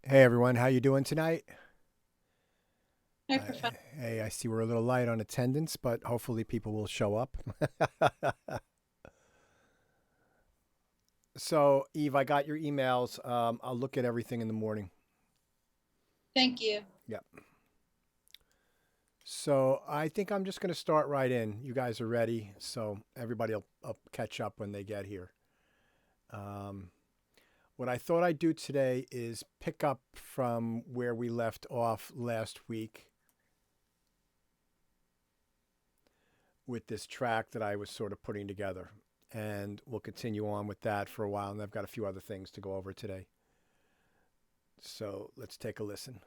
Hey everyone, how you doing tonight? Hi, Uh, Professor. hey, I see we're a little light on attendance, but hopefully people will show up. So, Eve, I got your emails. I'll look at everything in the morning. Thank you. Yep. So, I think I'm just going to start right in. You guys are ready, so everybody will catch up when they get here. Um, what I thought I'd do today is pick up from where we left off last week with this track that I was sort of putting together. And we'll continue on with that for a while. And I've got a few other things to go over today. So let's take a listen.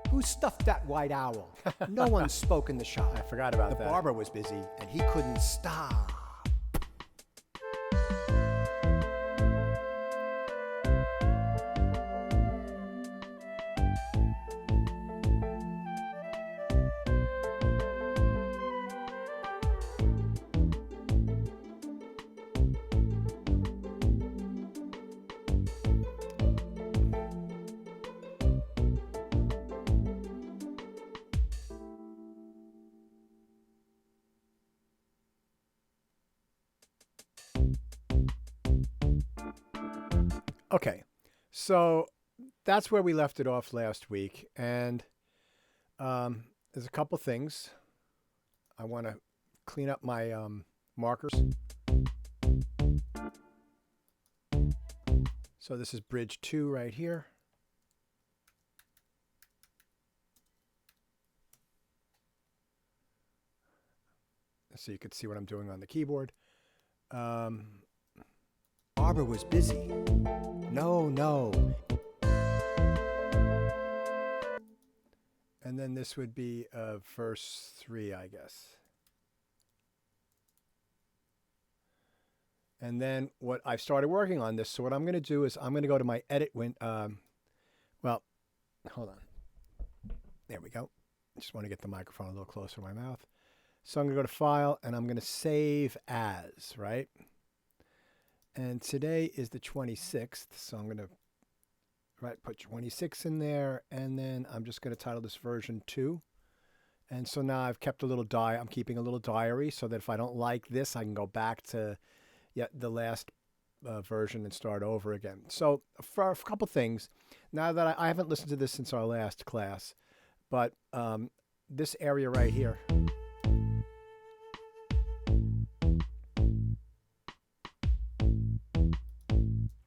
Who stuffed that white owl? No one spoke in the shop. I forgot The about that. barber was busy, and he couldn't stop. Okay. So that's where we left it off last week. And there's a couple things. I want to clean up my markers. So this is bridge 2 right here. So you can see what I'm doing on the keyboard. Um, Barber was busy. No, no. and then this would be verse 3, I guess. And then what I've started working on this. So what I'm going to do is I'm going to go to my edit well, hold on. There we go. I just want to get the microphone a little closer to my mouth. So I'm going to go to File and I'm going to save as, right? And today is the 26th, so I'm going to put 26 in there, and then I'm just going to title this version 2. And so now I've kept a little I'm keeping a little diary so that if I don't like this, I can go back to the last version and start over again. So for a couple things, now that I haven't listened to this since our last class, but this area right here.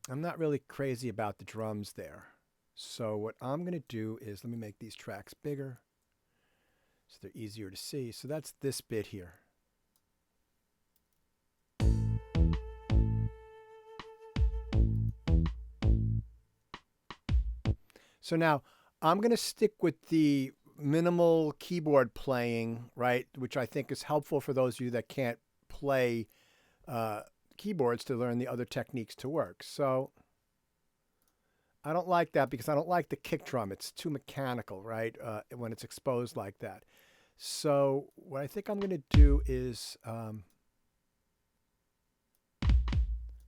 I'm not really crazy about the drums there. So what I'm going to do is let me make these tracks bigger so they're easier to see. So that's this bit here. So now I'm going to stick with the minimal keyboard playing, right, which I think is helpful for those of you that can't play uh, keyboards to learn the other techniques to work. So I don't like that because I don't like the kick drum. It's too mechanical, right, when it's exposed like that. So what I think I'm going to do is,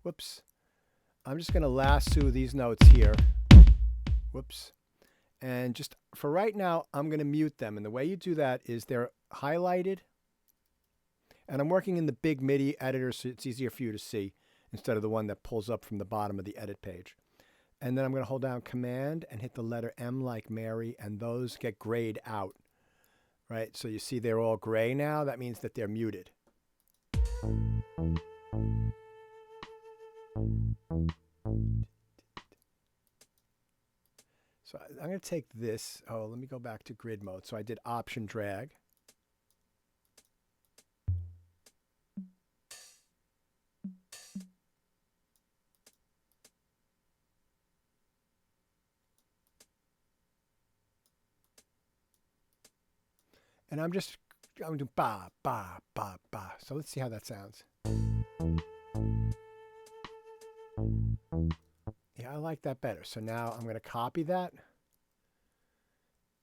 whoops, I'm just going to lasso these notes here. Whoops. And just for right now, I'm going to mute them. And the way you do that is they're highlighted. And I'm working in the big MIDI editor, so it's easier for you to see. instead of the one that pulls up from the bottom of the edit page. And then I'm going to hold down Command and hit the letter M like Mary, and those get grayed out, right? So you see they're all gray now. That means that they're muted. So I'm going to take this. Oh, let me go back to grid mode. So I did Option drag. And I'm doing ba, ba, ba, ba. So let's see how that sounds. Yeah, I like that better. So now I'm going to copy that.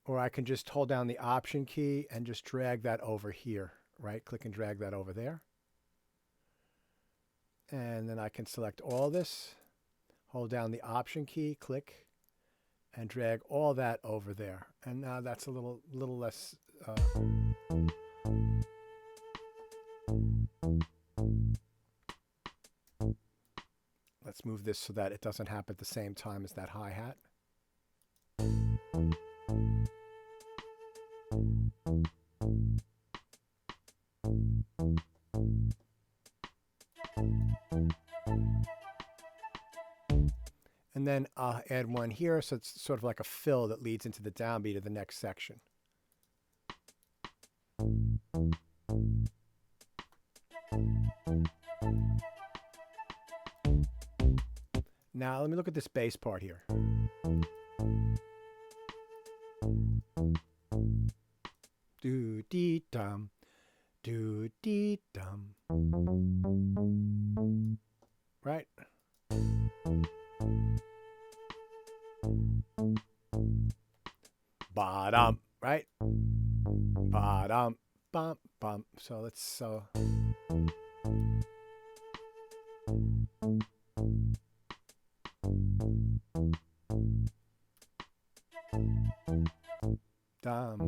Or I can just hold down the Option key and just drag that over here. Right? Click and drag that over there. And then I can select all this. Hold down the Option key, click, and drag all that over there. And now that's a little less... Let's move this so that it doesn't happen at the same time as that hi-hat. And then I'll add one here, so it's sort of like a fill that leads into the downbeat of the next section. Now let me look at this bass part here. Do dee dum, do dee dum. Right? Ba-dum, right? Ba-dum, bum, bum. So let's dum.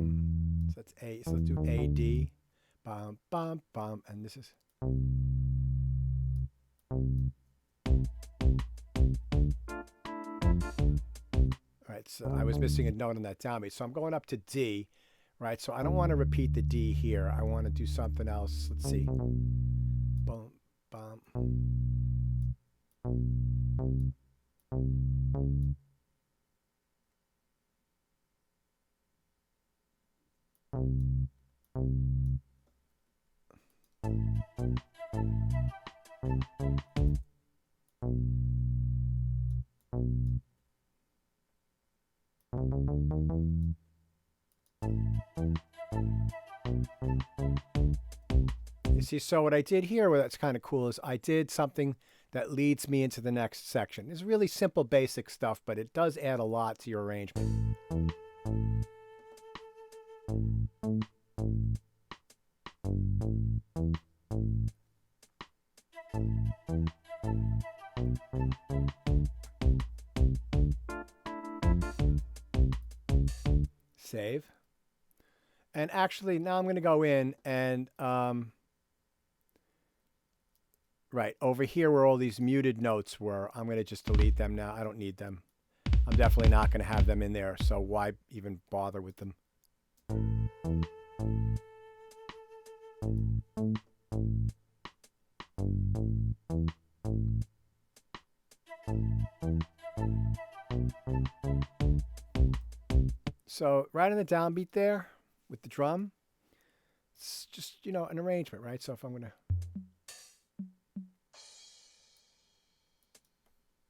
So that's A. So let's do A, D. Bum, bum, bum. And this is. All right, so I was missing a note on that downbeat. So I'm going up to D, right? So I don't want to repeat the D here. I want to do something else. Let's see. Boom, bum. You see, so what I did here, well, that's kind of cool, is I did something that leads me into the next section. It's really simple, basic stuff, but it does add a lot to your arrangement. Save. And actually, now I'm going to go in and, right, over here where all these muted notes were, I'm going to just delete them now. I don't need them. I'm definitely not going to have them in there, so why even bother with them? So right in the downbeat there with the drum, it's just, you know, an arrangement, right? So if I'm going to,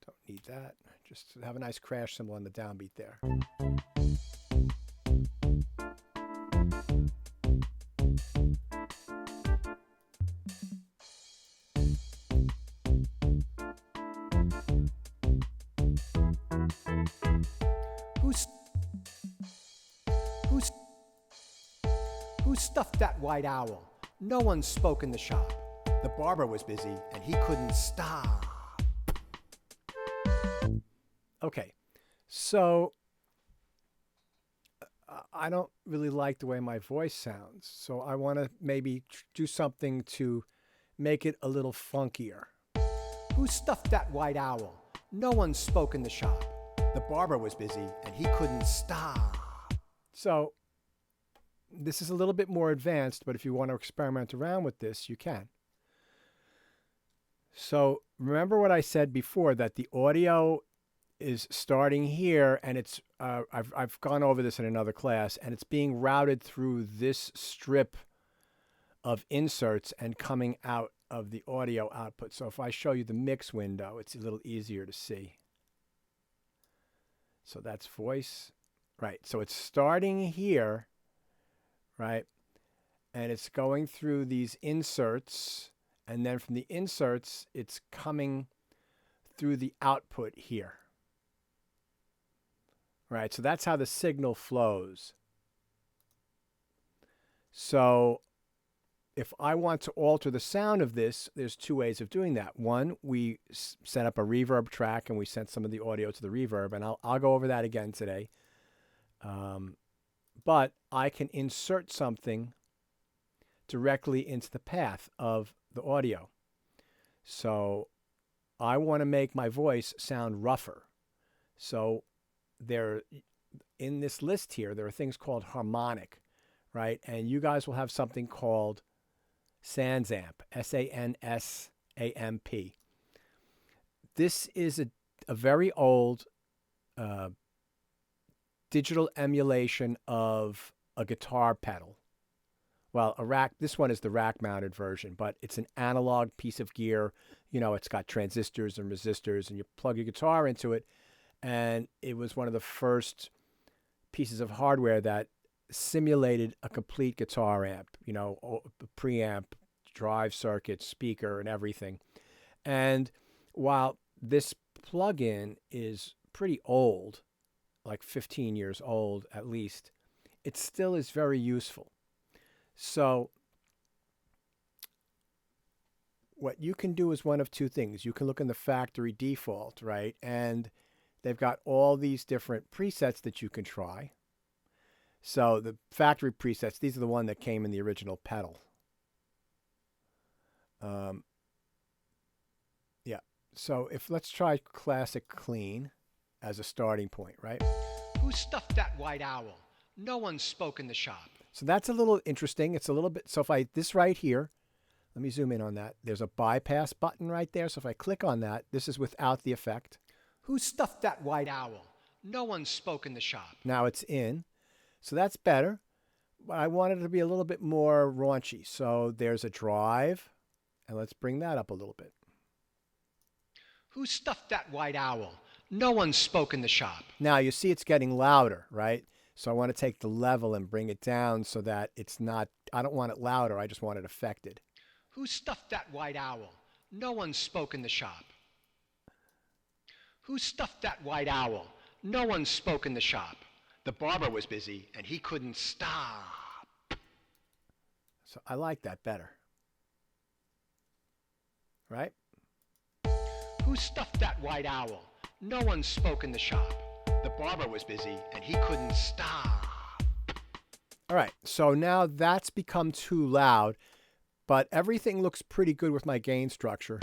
don't need that, just have a nice crash cymbal on the downbeat there. Who stuffed that white owl? No one spoke in the shop. The barber was busy and he couldn't stop. Okay, so I don't really like the way my voice sounds, so I want to maybe do something to make it a little funkier. Who stuffed that white owl? No one spoke in the shop. The barber was busy and he couldn't stop. So this is a little bit more advanced, but if you want to experiment around with this, you can. So remember what I said before, that the audio is starting here, and it's I've gone over this in another class, and it's being routed through this strip of inserts and coming out of the audio output. So if I show you the mix window, it's a little easier to see. So that's voice, right? So it's starting here, right? And it's going through these inserts, and then from the inserts, it's coming through the output here. Right, so that's how the signal flows. So if I want to alter the sound of this, there's two ways of doing that. One, we set up a reverb track and we sent some of the audio to the reverb, and I'll go over that again today. But I can insert something directly into the path of the audio. So I want to make my voice sound rougher. So there, in this list here, there are things called harmonic, right? And you guys will have something called SansAmp, S-A-N-S-A-M-P. This is a very old digital emulation of a guitar pedal. Well, this one is the rack-mounted version, but it's an analog piece of gear. You know, it's got transistors and resistors, and you plug your guitar into it. And it was one of the first pieces of hardware that simulated a complete guitar amp, you know, preamp, drive circuit, speaker, and everything. And while this plugin is pretty old, like 15 years old at least, it still is very useful. So what you can do is one of two things. You can look in the factory default, right? And they've got all these different presets that you can try. So the factory presets, these are the one that came in the original pedal. Yeah. So let's try classic clean as a starting point, right? Who stuffed that white owl? No one spoke in the shop. So that's a little interesting. It's a little bit, so if this right here, let me zoom in on that. There's a bypass button right there. So if I click on that, this is without the effect. Who stuffed that white owl? No one spoke in the shop. Now it's in. So that's better. But I wanted it to be a little bit more raunchy. So there's a drive. And let's bring that up a little bit. Who stuffed that white owl? No one spoke in the shop. Now you see it's getting louder, right? So I want to take the level and bring it down so that it's not, I don't want it louder. I just want it affected. Who stuffed that white owl? No one spoke in the shop. Who stuffed that white owl? No one spoke in the shop. The barber was busy and he couldn't stop. So I like that better. Right? Who stuffed that white owl? No one spoke in the shop. The barber was busy and he couldn't stop. All right, so now that's become too loud, but everything looks pretty good with my gain structure.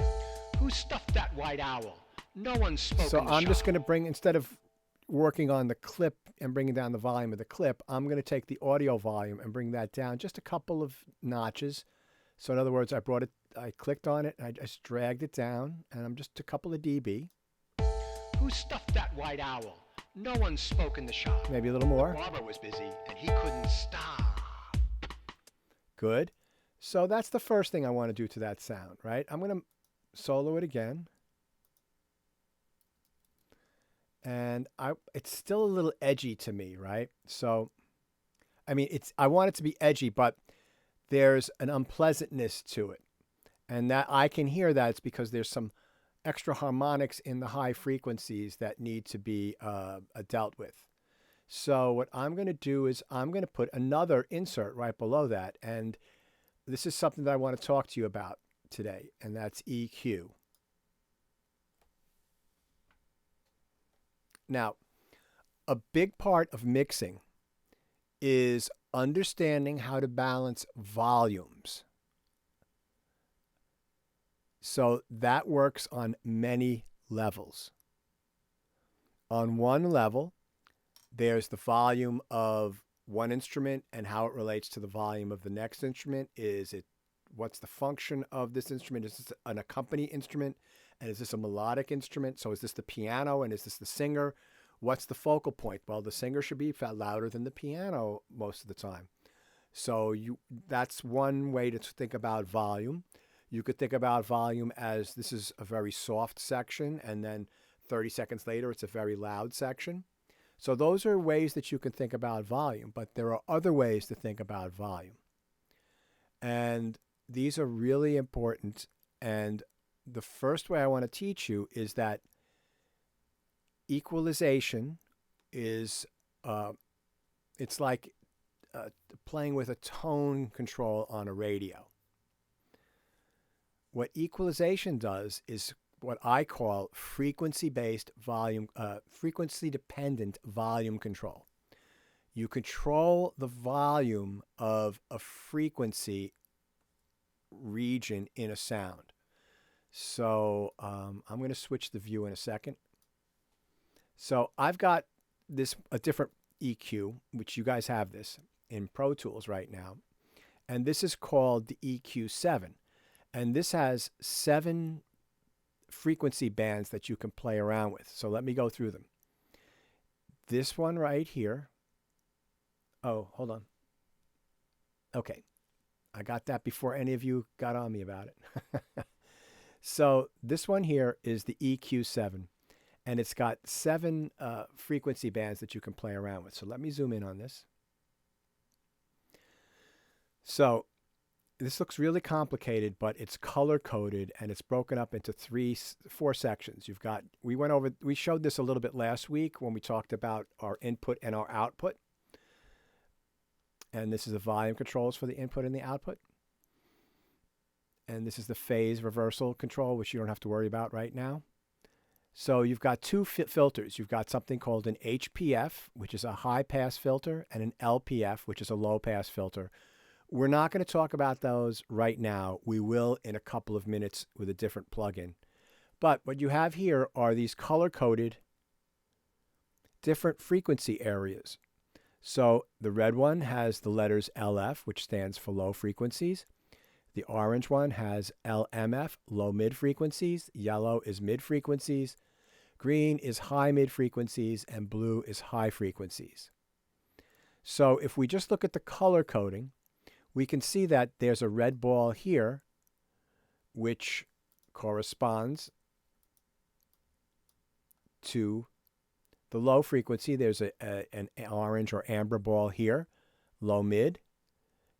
Who stuffed that white owl? No one spoke in the So shop. I'm just going to bring, instead of working on the clip and bringing down the volume of the clip, I'm going to take the audio volume and bring that down just a couple of notches. So in other words, I clicked on it, and I just dragged it down, and I'm just a couple of dB. Who stuffed that white owl? No one spoke in the shop. Maybe a little more. The barber was busy and he couldn't stop. Good. So that's the first thing I want to do to that sound, right? I'm going to solo it again. And it's still a little edgy to me, right? So, I mean, I want it to be edgy, but there's an unpleasantness to it. And that I can hear that it's because there's some extra harmonics in the high frequencies that need to be dealt with. So what I'm going to do is I'm going to put another insert right below that. And this is something that I want to talk to you about today, and that's EQ. Now, a big part of mixing is understanding how to balance volumes. So that works on many levels. On one level, there's the volume of one instrument and how it relates to the volume of the next instrument. What's the function of this instrument? Is this an accompanying instrument? And is this a melodic instrument? So is this the piano and is this the singer? What's the focal point? Well, the singer should be louder than the piano most of the time. So that's one way to think about volume. You could think about volume as this is a very soft section, and then 30 seconds later, it's a very loud section. So those are ways that you can think about volume, but there are other ways to think about volume. And these are really important. And the first way I want to teach you is that equalization is, it's like playing with a tone control on a radio. What equalization does is what I call frequency-based volume, frequency-dependent volume control. You control the volume of a frequency region in a sound. So I'm going to switch the view in a second. So I've got a different EQ, which you guys have this in Pro Tools right now. And this is called the EQ7. And this has 7 frequency bands that you can play around with. So let me go through them. This one right here. Oh, hold on. Okay. I got that before any of you got on me about it. So this one here is the EQ7. And it's got 7 frequency bands that you can play around with. So let me zoom in on this. So this looks really complicated, but it's color coded and it's broken up into 4 sections. We showed this a little bit last week when we talked about our input and our output. And this is the volume controls for the input and the output. And this is the phase reversal control, which you don't have to worry about right now. So you've got 2 filters. You've got something called an HPF, which is a high pass filter, and an LPF, which is a low pass filter. We're not going to talk about those right now. We will in a couple of minutes with a different plugin. But what you have here are these color-coded different frequency areas. So the red one has the letters LF, which stands for low frequencies. The orange one has LMF, low mid frequencies. Yellow is mid frequencies. Green is high mid frequencies, and blue is high frequencies. So if we just look at the color coding, we can see that there's a red ball here, which corresponds to the low frequency. There's an orange or amber ball here, low mid,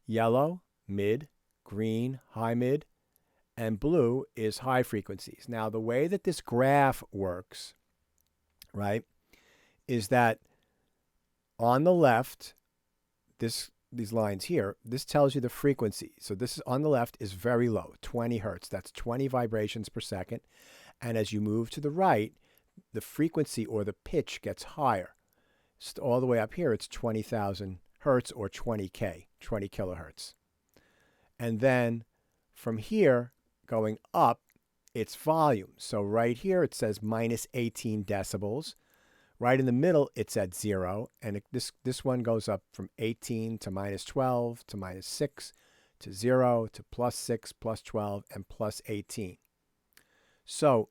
yellow, mid, green, high mid, and blue is high frequencies. Now, the way that this graph works, right, is that on the left, these lines here, this tells you the frequency. So this is on the left is very low, 20 hertz. That's 20 vibrations per second. And as you move to the right, the frequency or the pitch gets higher. So all the way up here, it's 20,000 hertz or 20K, 20 kilohertz. And then from here going up, it's volume. So right here, it says minus 18 decibels. Right in the middle, it's at 0, and this one goes up from 18 to minus 12 to minus 6 to 0 to plus 6, plus 12, and plus 18. So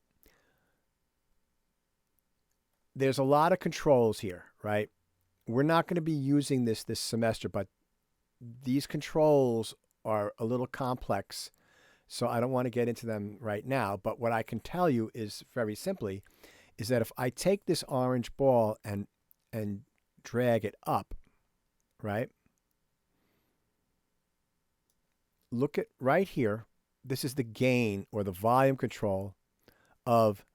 there's a lot of controls here, right? We're not going to be using this semester, but these controls are a little complex, so I don't want to get into them right now. But what I can tell you is very simply is that if I take this orange ball and drag it up, right? Look at right here. This is the gain or the volume control of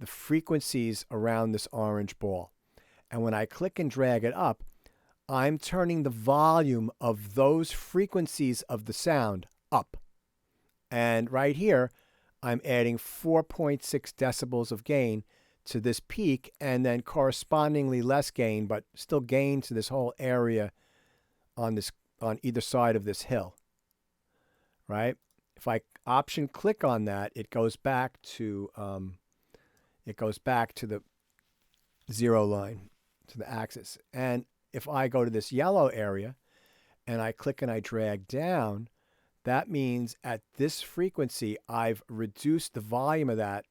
the frequencies around this orange ball. And when I click and drag it up, I'm turning the volume of those frequencies of the sound up. And right here, I'm adding 4.6 decibels of gain to this peak, and then correspondingly less gain, but still gain to this whole area on either side of this hill, right? If I option click on that, it goes back to the 0 line, to the axis. And if I go to this yellow area and I click and I drag down, that means at this frequency, I've reduced the volume of that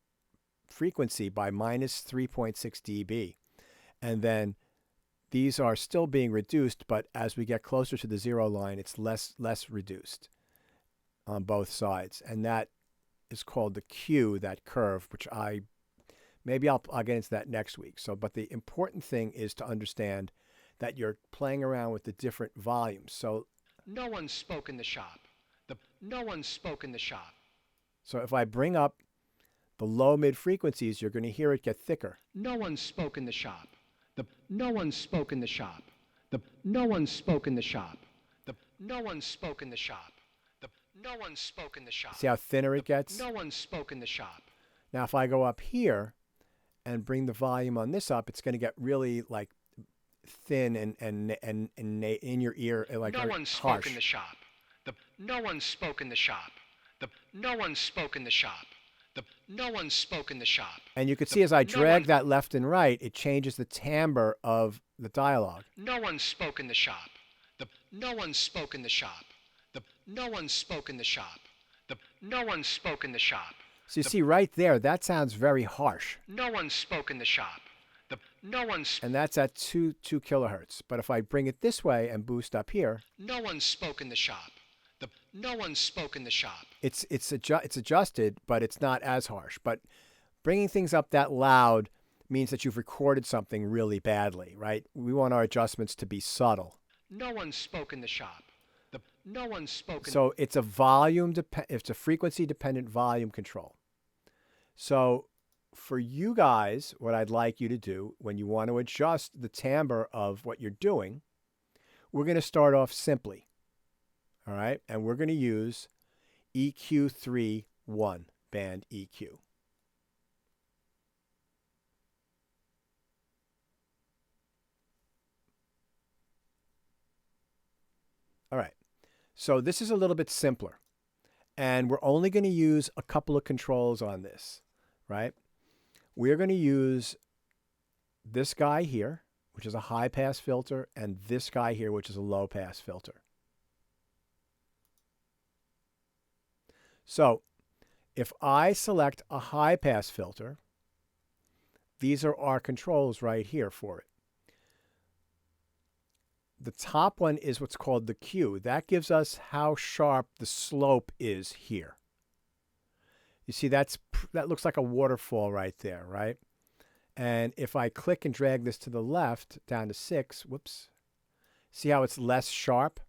frequency by minus 3.6 dB. And then these are still being reduced, but as we get closer to the 0 line, it's less reduced on both sides. And that is called the Q, that curve, which maybe I'll get into that next week. So, but the important thing is to understand that you're playing around with the different volumes. So No one spoke in the shop. No one spoke in the shop. So if I bring up the low mid frequencies, you're going to hear it get thicker. No one spoke in the shop. No one spoke in the shop. No one spoke in the shop. No one spoke in the shop. No one spoke in the shop. See how thinner it gets? No one spoke in the shop. Now if I go up here and bring the volume on this up, it's going to get really like thin and in your ear, like no one spoke harsh. in the shop. No one spoke in the shop. No one spoke in the shop. No one spoke in the shop. And you can see as I drag that left and right, it changes the timbre of the dialogue. No one spoke in the shop. No one spoke in the shop. No one spoke in the shop. No one spoke in the shop. So you see right there, that sounds very harsh. No one spoke in the shop. And that's at 2 kilohertz. But if I bring it this way and boost up here, no one spoke in the shop. No one spoke in the shop. It's adjusted, but it's not as harsh. But bringing things up that loud means that you've recorded something really badly, right? We want our adjustments to be subtle. No one spoke in the shop. No one spoke. So it's a it's a frequency dependent volume control. So for you guys, what I'd like you to do when you want to adjust the timbre of what you're doing, we're going to start off simply. All right, and we're going to use EQ3 1, band EQ. All right, so this is a little bit simpler, and we're only going to use a couple of controls on this, right? We're going to use this guy here, which is a high-pass filter, and this guy here, which is a low-pass filter. So if I select a high-pass filter, these are our controls right here for it. The top one is what's called the Q. That gives us how sharp the slope is here. You see, that looks like a waterfall right there, right? And if I click and drag this to the left, down to 6, whoops, see how it's less sharp?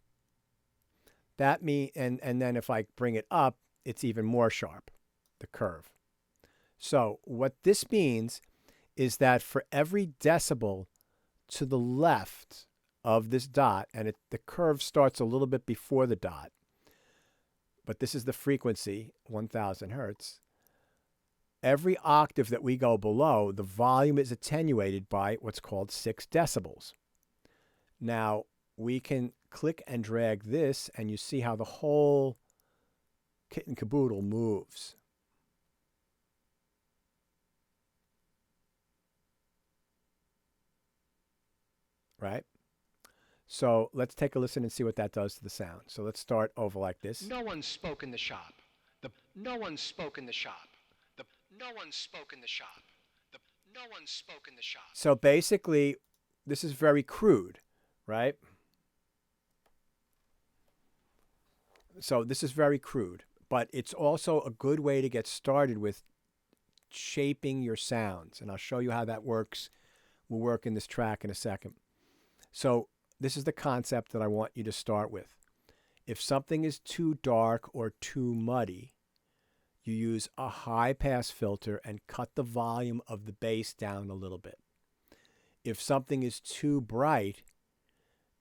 And then if I bring it up, it's even more sharp, the curve. So what this means is that for every decibel to the left of this dot, and the curve starts a little bit before the dot, but this is the frequency, 1000 hertz, every octave that we go below, the volume is attenuated by what's called 6 decibels. Now, we can click and drag this, and you see how the whole kit and caboodle moves. Right? So let's take a listen and see what that does to the sound. So let's start over like this. No one spoke in the shop. No one spoke in the shop. No one spoke in the shop. No one spoke in the shop. So basically, this is very crude, right? So this is very crude, but it's also a good way to get started with shaping your sounds. And I'll show you how that works. We'll work in this track in a second. So this is the concept that I want you to start with. If something is too dark or too muddy, you use a high-pass filter and cut the volume of the bass down a little bit. If something is too bright,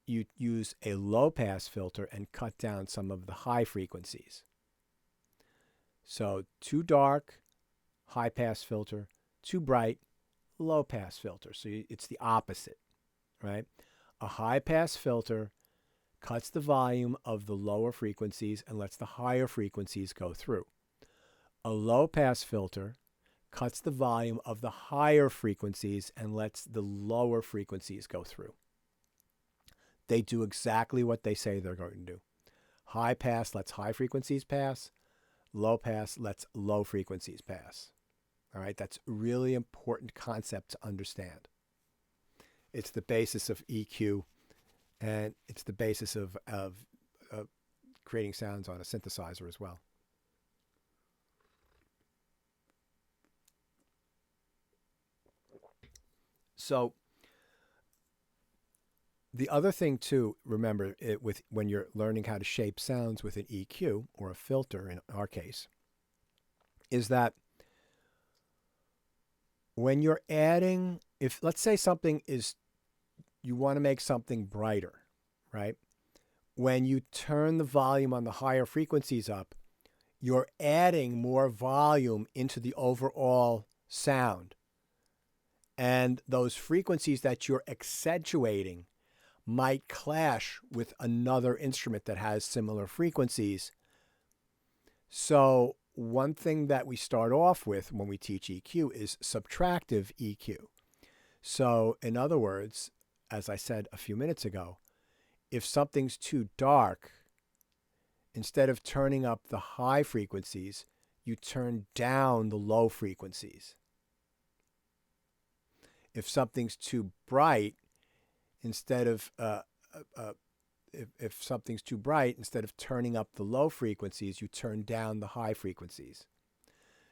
you use a low-pass filter and cut down some of the high frequencies. So too dark, high-pass filter, too bright, low-pass filter. So it's the opposite, right? A high-pass filter cuts the volume of the lower frequencies and lets the higher frequencies go through. A low-pass filter cuts the volume of the higher frequencies and lets the lower frequencies go through. They do exactly what they say they're going to do. High pass lets high frequencies pass. Low pass lets low frequencies pass. All right, that's a really important concept to understand. It's the basis of EQ, and it's the basis of creating sounds on a synthesizer as well. So the other thing too, remember, when you're learning how to shape sounds with an EQ or a filter, in our case, is that when you're adding, if let's say something is, you want to make something brighter, right? When you turn the volume on the higher frequencies up, you're adding more volume into the overall sound. And those frequencies that you're accentuating might clash with another instrument that has similar frequencies. So one thing that we start off with when we teach EQ is subtractive EQ. So in other words, as I said a few minutes ago, if something's too dark, instead of turning up the high frequencies, you turn down the low frequencies. If something's too bright, instead of if something's too bright, instead of turning up the low frequencies, you turn down the high frequencies.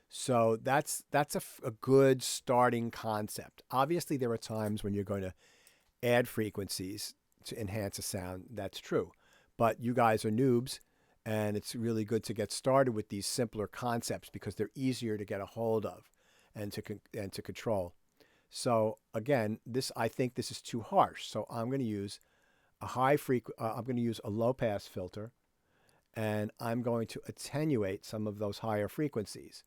So that's a good starting concept. Obviously, there are times when you're going to add frequencies to enhance a sound. That's true. But you guys are noobs, and it's really good to get started with these simpler concepts because they're easier to get a hold of and to control. So again, I think this is too harsh. So I'm going to use I'm going to use a low pass filter, and I'm going to attenuate some of those higher frequencies.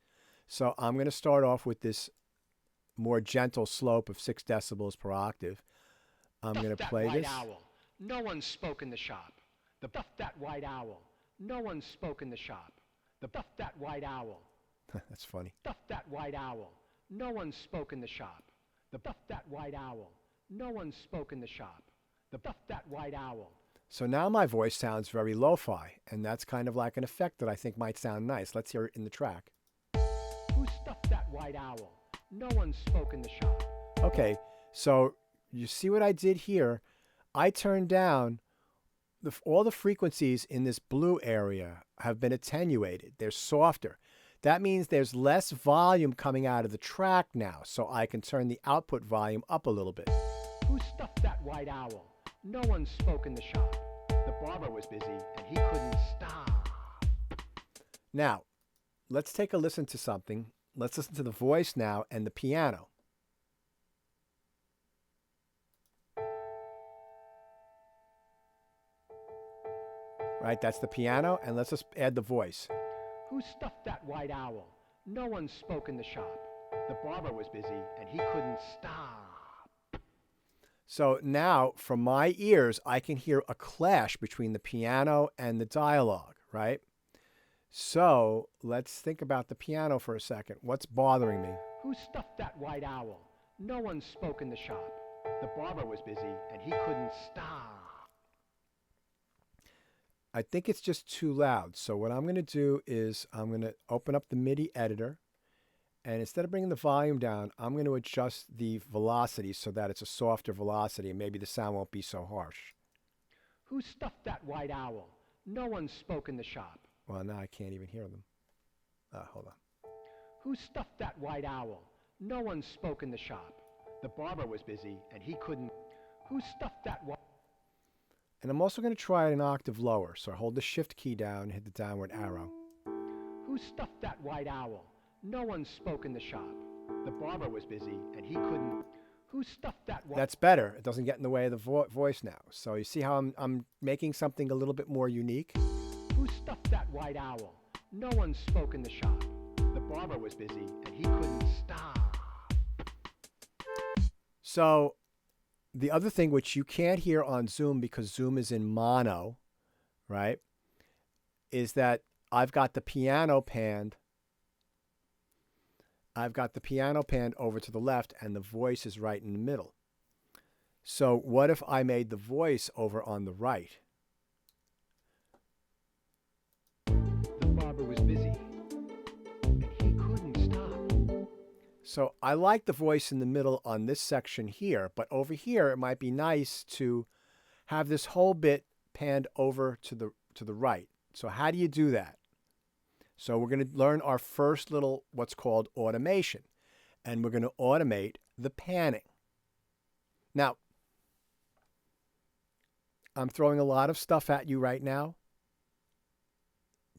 So I'm going to start off with this more gentle slope of 6 decibels per octave. I'm going to play this. Owl. No one spoke in the shop. The Buff that white owl. No one spoke in the shop. The Buff that white owl. That's funny. Buff that white owl. No one spoke in the shop. The Buff that white owl. No one spoke in the shop. The Buff that white owl. So now my voice sounds very lo-fi, and that's kind of like an effect that I think might sound nice. Let's hear it in the track. Who stuffed that white owl? No one spoke in the shop. Okay, so you see what I did here? I turned down all the frequencies in this blue area have been attenuated. They're softer. That means there's less volume coming out of the track now, so I can turn the output volume up a little bit. Who stuffed that white owl? No one spoke in the shop. The barber was busy and he couldn't stop. Now, let's take a listen to something. Let's listen to the voice now and the piano. Right, that's the piano, and let's just add the voice. Who stuffed that white owl? No one spoke in the shop. The barber was busy and he couldn't stop. So now, from my ears, I can hear a clash between the piano and the dialogue, right? So let's think about the piano for a second. What's bothering me? Who stuffed that white owl? No one spoke in the shop. The barber was busy and he couldn't stop. I think it's just too loud. So what I'm going to do is I'm going to open up the MIDI editor, and instead of bringing the volume down, I'm going to adjust the velocity so that it's a softer velocity, and maybe the sound won't be so harsh. Who stuffed that white owl? No one spoke in the shop. Well, now I can't even hear them. Hold on. Who stuffed that white owl? No one spoke in the shop. The barber was busy and he couldn't. Who stuffed that white? And I'm also going to try it an octave lower. So I hold the shift key down and hit the downward arrow. Who stuffed that white owl? No one spoke in the shop. The barber was busy and he couldn't. Who stuffed that white? That's better. It doesn't get in the way of the voice now. So you see how I'm making something a little bit more unique? Who stuffed that white owl? No one spoke in the shop. The barber was busy and he couldn't stop. So the other thing which you can't hear on Zoom because Zoom is in mono, right, is that I've got the piano panned. I've got the piano panned over to the left and the voice is right in the middle. So what if I made the voice over on the right? The barber was busy, and he couldn't stop. So I like the voice in the middle on this section here, but over here it might be nice to have this whole bit panned over to the right. So how do you do that? So we're going to learn our first little what's called automation, and we're going to automate the panning. Now, I'm throwing a lot of stuff at you right now.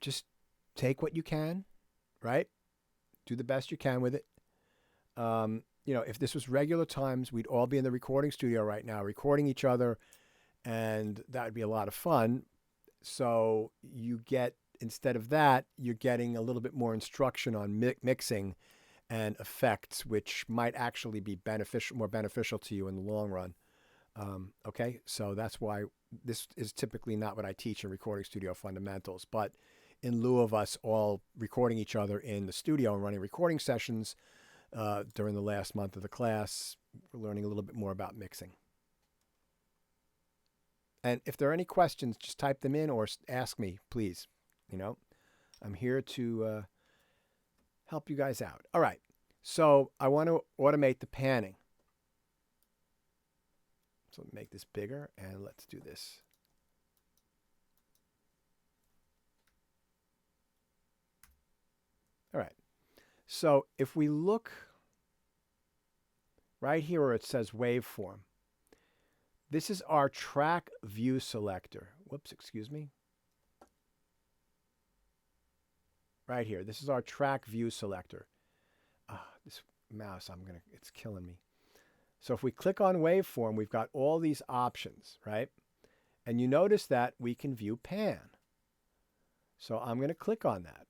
Just take what you can, right? Do the best you can with it. If this was regular times, we'd all be in the recording studio right now, recording each other, and that would be a lot of fun. So you get, instead of that, you're getting a little bit more instruction on mixing and effects, which might actually be more beneficial to you in the long run. Okay, so that's why this is typically not what I teach in recording studio fundamentals, but in lieu of us all recording each other in the studio and running recording sessions during the last month of the class, we're learning a little bit more about mixing. And if there are any questions, just type them in or ask me, please. I'm here to help you guys out. All right, so I want to automate the panning. So let me make this bigger, and let's do this. All right, so if we look right here where it says waveform, this is our track view selector. Whoops, excuse me. Right here, this is our track view selector. This mouse, it's killing me. So if we click on waveform, we've got all these options, right? And you notice that we can view pan. So I'm going to click on that.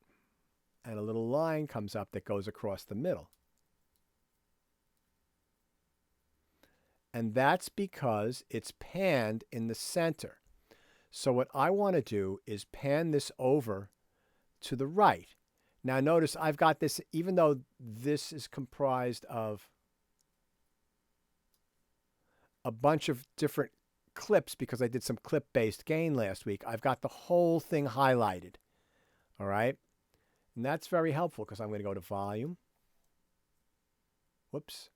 And a little line comes up that goes across the middle. And that's because it's panned in the center. So what I want to do is pan this over to the right. Now notice I've got this, even though this is comprised of a bunch of different clips because I did some clip-based gain last week, I've got the whole thing highlighted. All right? And that's very helpful because I'm going to go to volume. Whoops.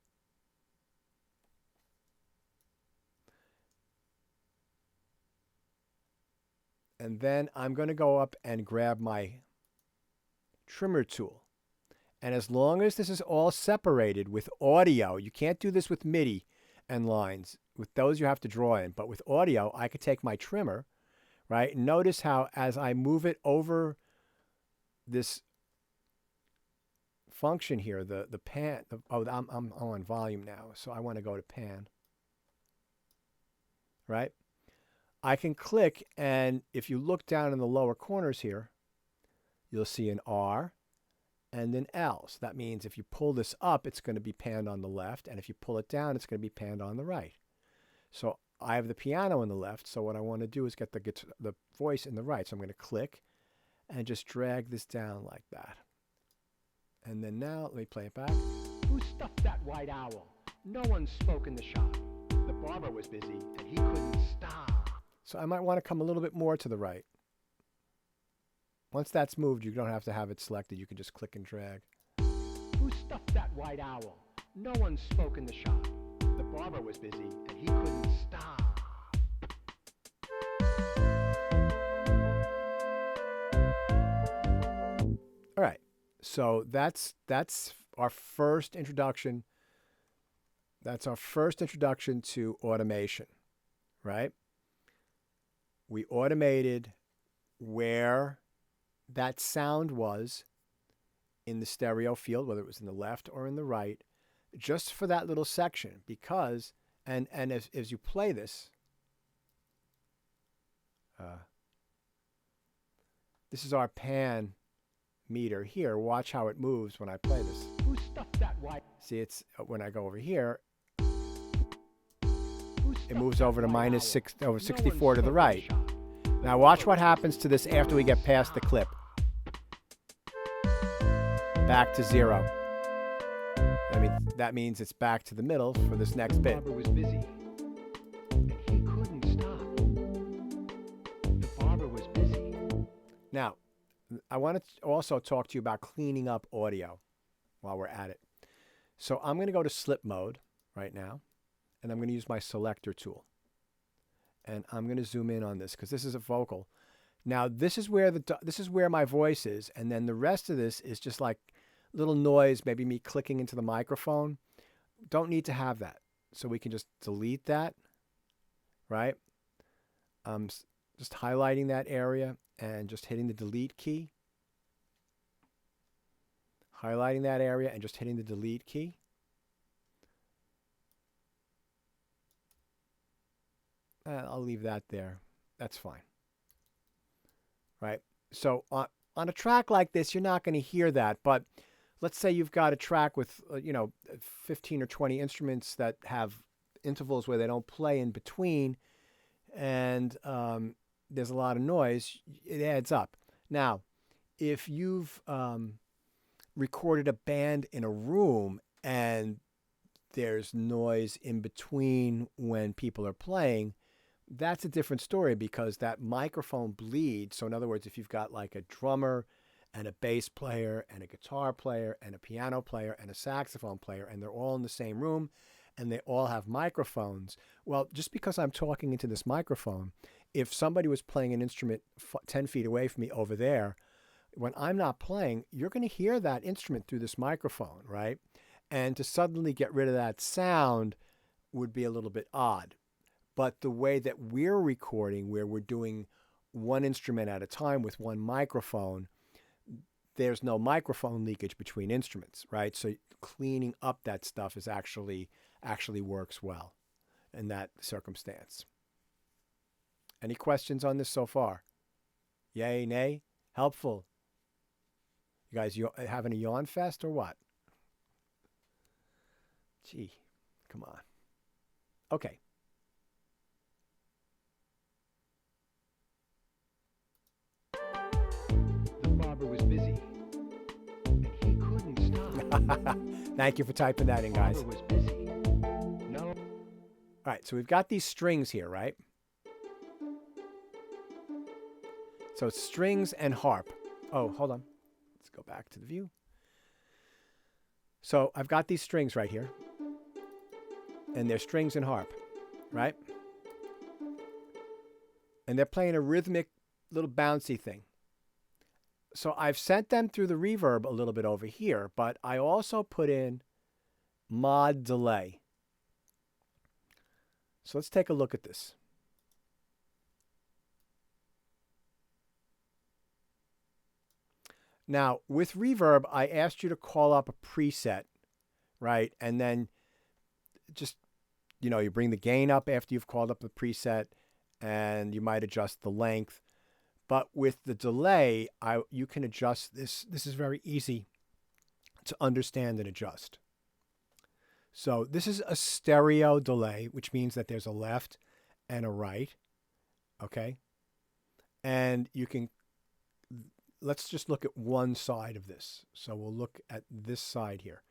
And then I'm going to go up and grab my trimmer tool. And as long as this is all separated with audio, you can't do this with MIDI and lines. With those you have to draw in. But with audio, I could take my trimmer, right? Notice how as I move it over this function here, the pan, I'm on volume now, so I want to go to pan, right? I can click, and if you look down in the lower corners here, you'll see an R and an L. So that means if you pull this up, it's going to be panned on the left, and if you pull it down, it's going to be panned on the right. So I have the piano on the left, so what I want to do is get the voice in the right. So I'm going to click and just drag this down like that. And then now, let me play it back. Who stuffed that white owl? No one spoke in the shop. The barber was busy, and he couldn't stop. So I might want to come a little bit more to the right. Once that's moved, you don't have to have it selected. You can just click and drag. Who stuffed that white owl? No one spoke in the shop. The barber was busy, and he couldn't stop. All right. So that's our first introduction. That's our first introduction to automation, right? We automated where that sound was in the stereo field, whether it was in the left or in the right, just for that little section. Because, and as you play this, this is our pan meter here. Watch how it moves when I play this. Who stuffed that white? See, it's when I go over here. Who it moves over to minus over 64 to the No one right. spoke in the shop. Now watch what happens to this after we get past the clip. Back to 0. That means it's back to the middle for this next The bit. barber was busy, and he couldn't stop. The barber was busy. Now, I want to also talk to you about cleaning up audio while we're at it. So I'm going to go to slip mode right now, and I'm going to use my selector tool. And I'm going to zoom in on this because this is a vocal. Now, this is where my voice is, and then the rest of this is just like little noise, maybe me clicking into the microphone. Don't need to have that. So we can just delete that, right? Just highlighting that area and just hitting the delete key. Highlighting that area and just hitting the delete key. I'll leave that there. That's fine. Right? So on a track like this, you're not going to hear that. But let's say you've got a track with, 15 or 20 instruments that have intervals where they don't play in between, and there's a lot of noise. It adds up. Now, if you've recorded a band in a room and there's noise in between when people are playing, that's a different story because that microphone bleeds. So in other words, if you've got like a drummer and a bass player and a guitar player and a piano player and a saxophone player, and they're all in the same room and they all have microphones, well, just because I'm talking into this microphone, if somebody was playing an instrument 10 feet away from me over there, when I'm not playing, you're going to hear that instrument through this microphone, right? And to suddenly get rid of that sound would be a little bit odd. But the way that we're recording, where we're doing one instrument at a time with one microphone, there's no microphone leakage between instruments, right? So cleaning up that stuff is actually works well in that circumstance. Any questions on this so far? Yay, nay? Helpful? You guys having a yawn fest or what? Gee, come on. Okay. The barber was busy, and he couldn't stop. Thank you for typing that in, guys. The barber was busy. No. All right, so we've got these strings here, right? So it's strings and harp. Oh, hold on. Let's go back to the view. So I've got these strings right here. And they're strings and harp, right? And they're playing a rhythmic little bouncy thing. So I've sent them through the reverb a little bit over here, but I also put in mod delay. So let's take a look at this. Now, with reverb, I asked you to call up a preset, right? And then just, you bring the gain up after you've called up the preset, and you might adjust the length. But with the delay, you can adjust this. This is very easy to understand and adjust. So this is a stereo delay, which means that there's a left and a right, okay? And let's just look at one side of this. So we'll look at this side here.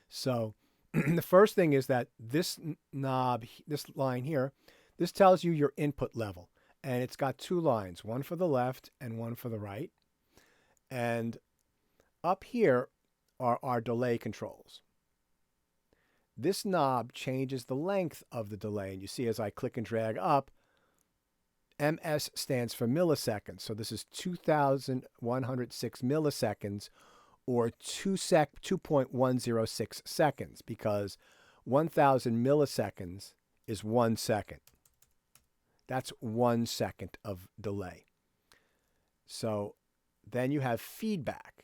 So the first thing is that this knob, this line here, this tells you your input level. And it's got two lines, one for the left and one for the right. And up here are our delay controls. This knob changes the length of the delay. And you see as I click and drag up, MS stands for milliseconds. So this is 2,106 milliseconds, or 2.106 seconds, because 1,000 milliseconds is 1 second. That's 1 second of delay. So then you have feedback.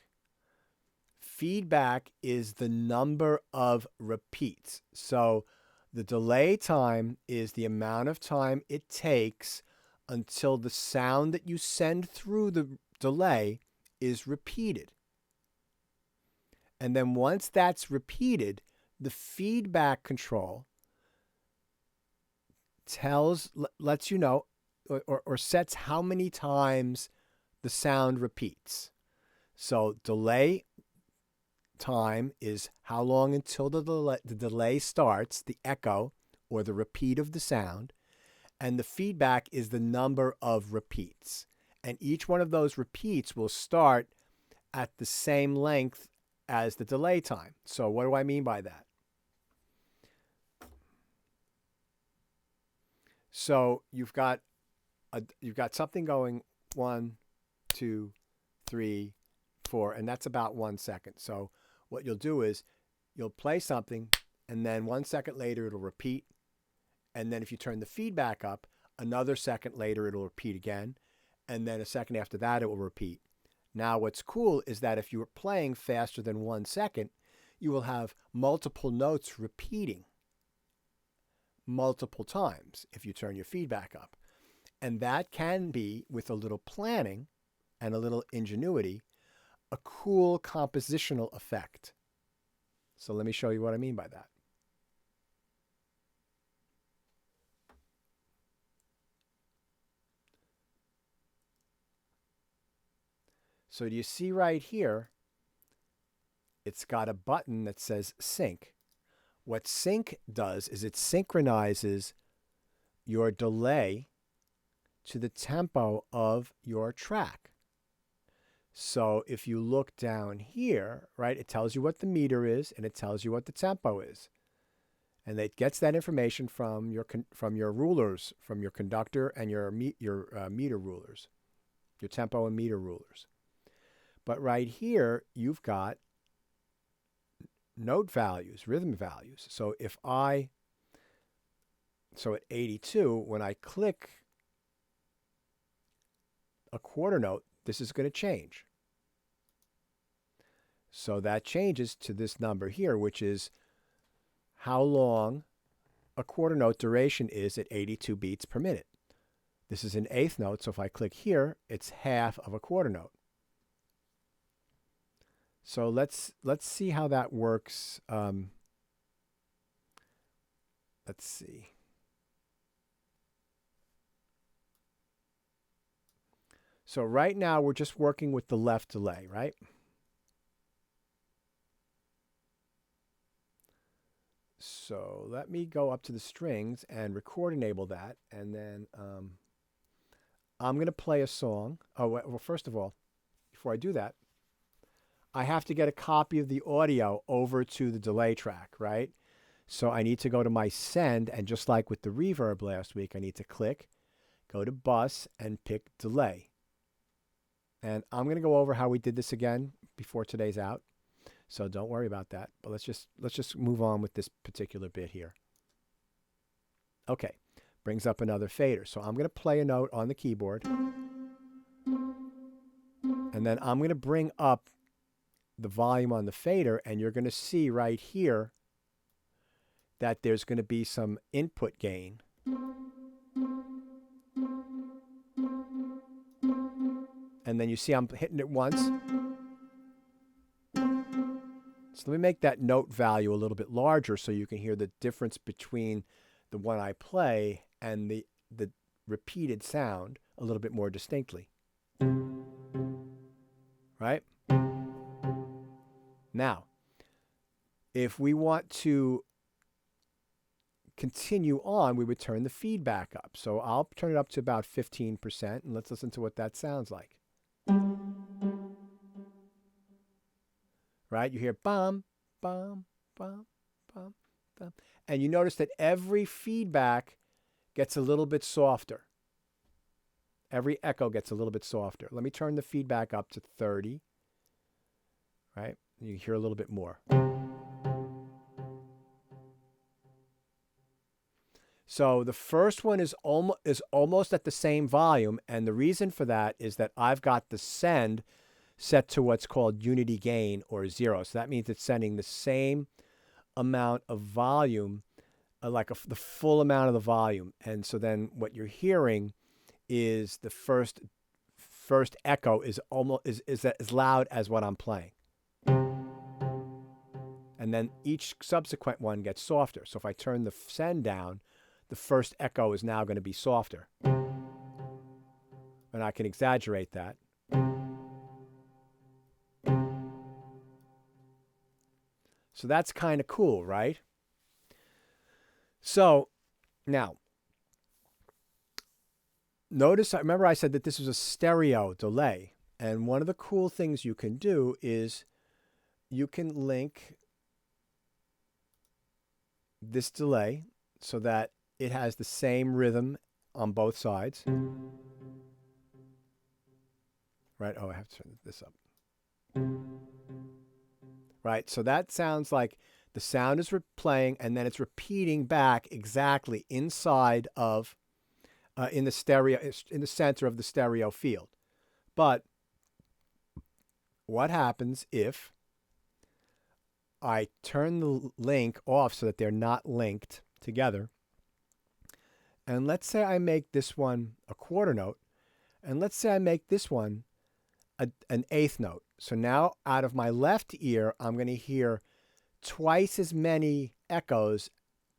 Feedback is the number of repeats. So the delay time is the amount of time it takes until the sound that you send through the delay is repeated. And then once that's repeated, the feedback control lets you know or sets how many times the sound repeats. So delay time is how long until the delay starts, the echo or the repeat of the sound, and the feedback is the number of repeats. And each one of those repeats will start at the same length as the delay time. So what do I mean by that? So you've got something going 1, 2, 3, 4, and that's about 1 second. So what you'll do is you'll play something, and then 1 second later it'll repeat, and then if you turn the feedback up, another second later it'll repeat again, and then a second after that it will repeat. Now what's cool is that if you're playing faster than 1 second, you will have multiple notes repeating multiple times if you turn your feedback up. And that can be, with a little planning and a little ingenuity, a cool compositional effect. So let me show you what I mean by that. So do you see right here, it's got a button that says sync. What sync does is it synchronizes your delay to the tempo of your track. So if you look down here, right, it tells you what the meter is and it tells you what the tempo is. And it gets that information from your rulers, from your conductor and your meter rulers, your tempo and meter rulers. But right here, you've got note values, rhythm values. So at 82, when I click a quarter note, this is going to change. So that changes to this number here, which is how long a quarter note duration is at 82 beats per minute. This is an eighth note, so if I click here, it's half of a quarter note. So let's see how that works. Let's see. So right now we're just working with the left delay, right? So let me go up to the strings and record enable that, and then I'm going to play a song. Oh, well, first of all, before I do that, I have to get a copy of the audio over to the delay track, right? So I need to go to my send, and just like with the reverb last week, I need to click, go to bus, and pick delay. And I'm going to go over how we did this again before today's out. So don't worry about that. But let's just move on with this particular bit here. Okay, brings up another fader. So I'm going to play a note on the keyboard. And then I'm going to bring up the volume on the fader, and you're going to see right here that there's going to be some input gain. And then you see I'm hitting it once. So let me make that note value a little bit larger so you can hear the difference between the one I play and the repeated sound a little bit more distinctly. Right? Now, if we want to continue on, we would turn the feedback up. So I'll turn it up to about 15%, and let's listen to what that sounds like. Right? You hear bum, bum, bum, bum, bum. And you notice that every feedback gets a little bit softer. Every echo gets a little bit softer. Let me turn the feedback up to 30. Right? You hear a little bit more. So the first one is almost at the same volume, and the reason for that is that I've got the send set to what's called unity gain, or 0. So that means it's sending the same amount of volume, the full amount of the volume. And so then what you're hearing is the first echo is as loud as what I'm playing. And then each subsequent one gets softer. So if I turn the send down, the first echo is now going to be softer. And I can exaggerate that. So that's kind of cool, right? So now, notice, remember I said that this is a stereo delay. And one of the cool things you can do is you can link this delay so that it has the same rhythm on both sides. Right? Oh, I have to turn this up. Right? So that sounds like the sound is playing and then it's repeating back exactly inside of, in the center of the stereo field. But what happens if I turn the link off so that they're not linked together? And let's say I make this one a quarter note, and let's say I make this one an eighth note. So now out of my left ear, I'm going to hear twice as many echoes.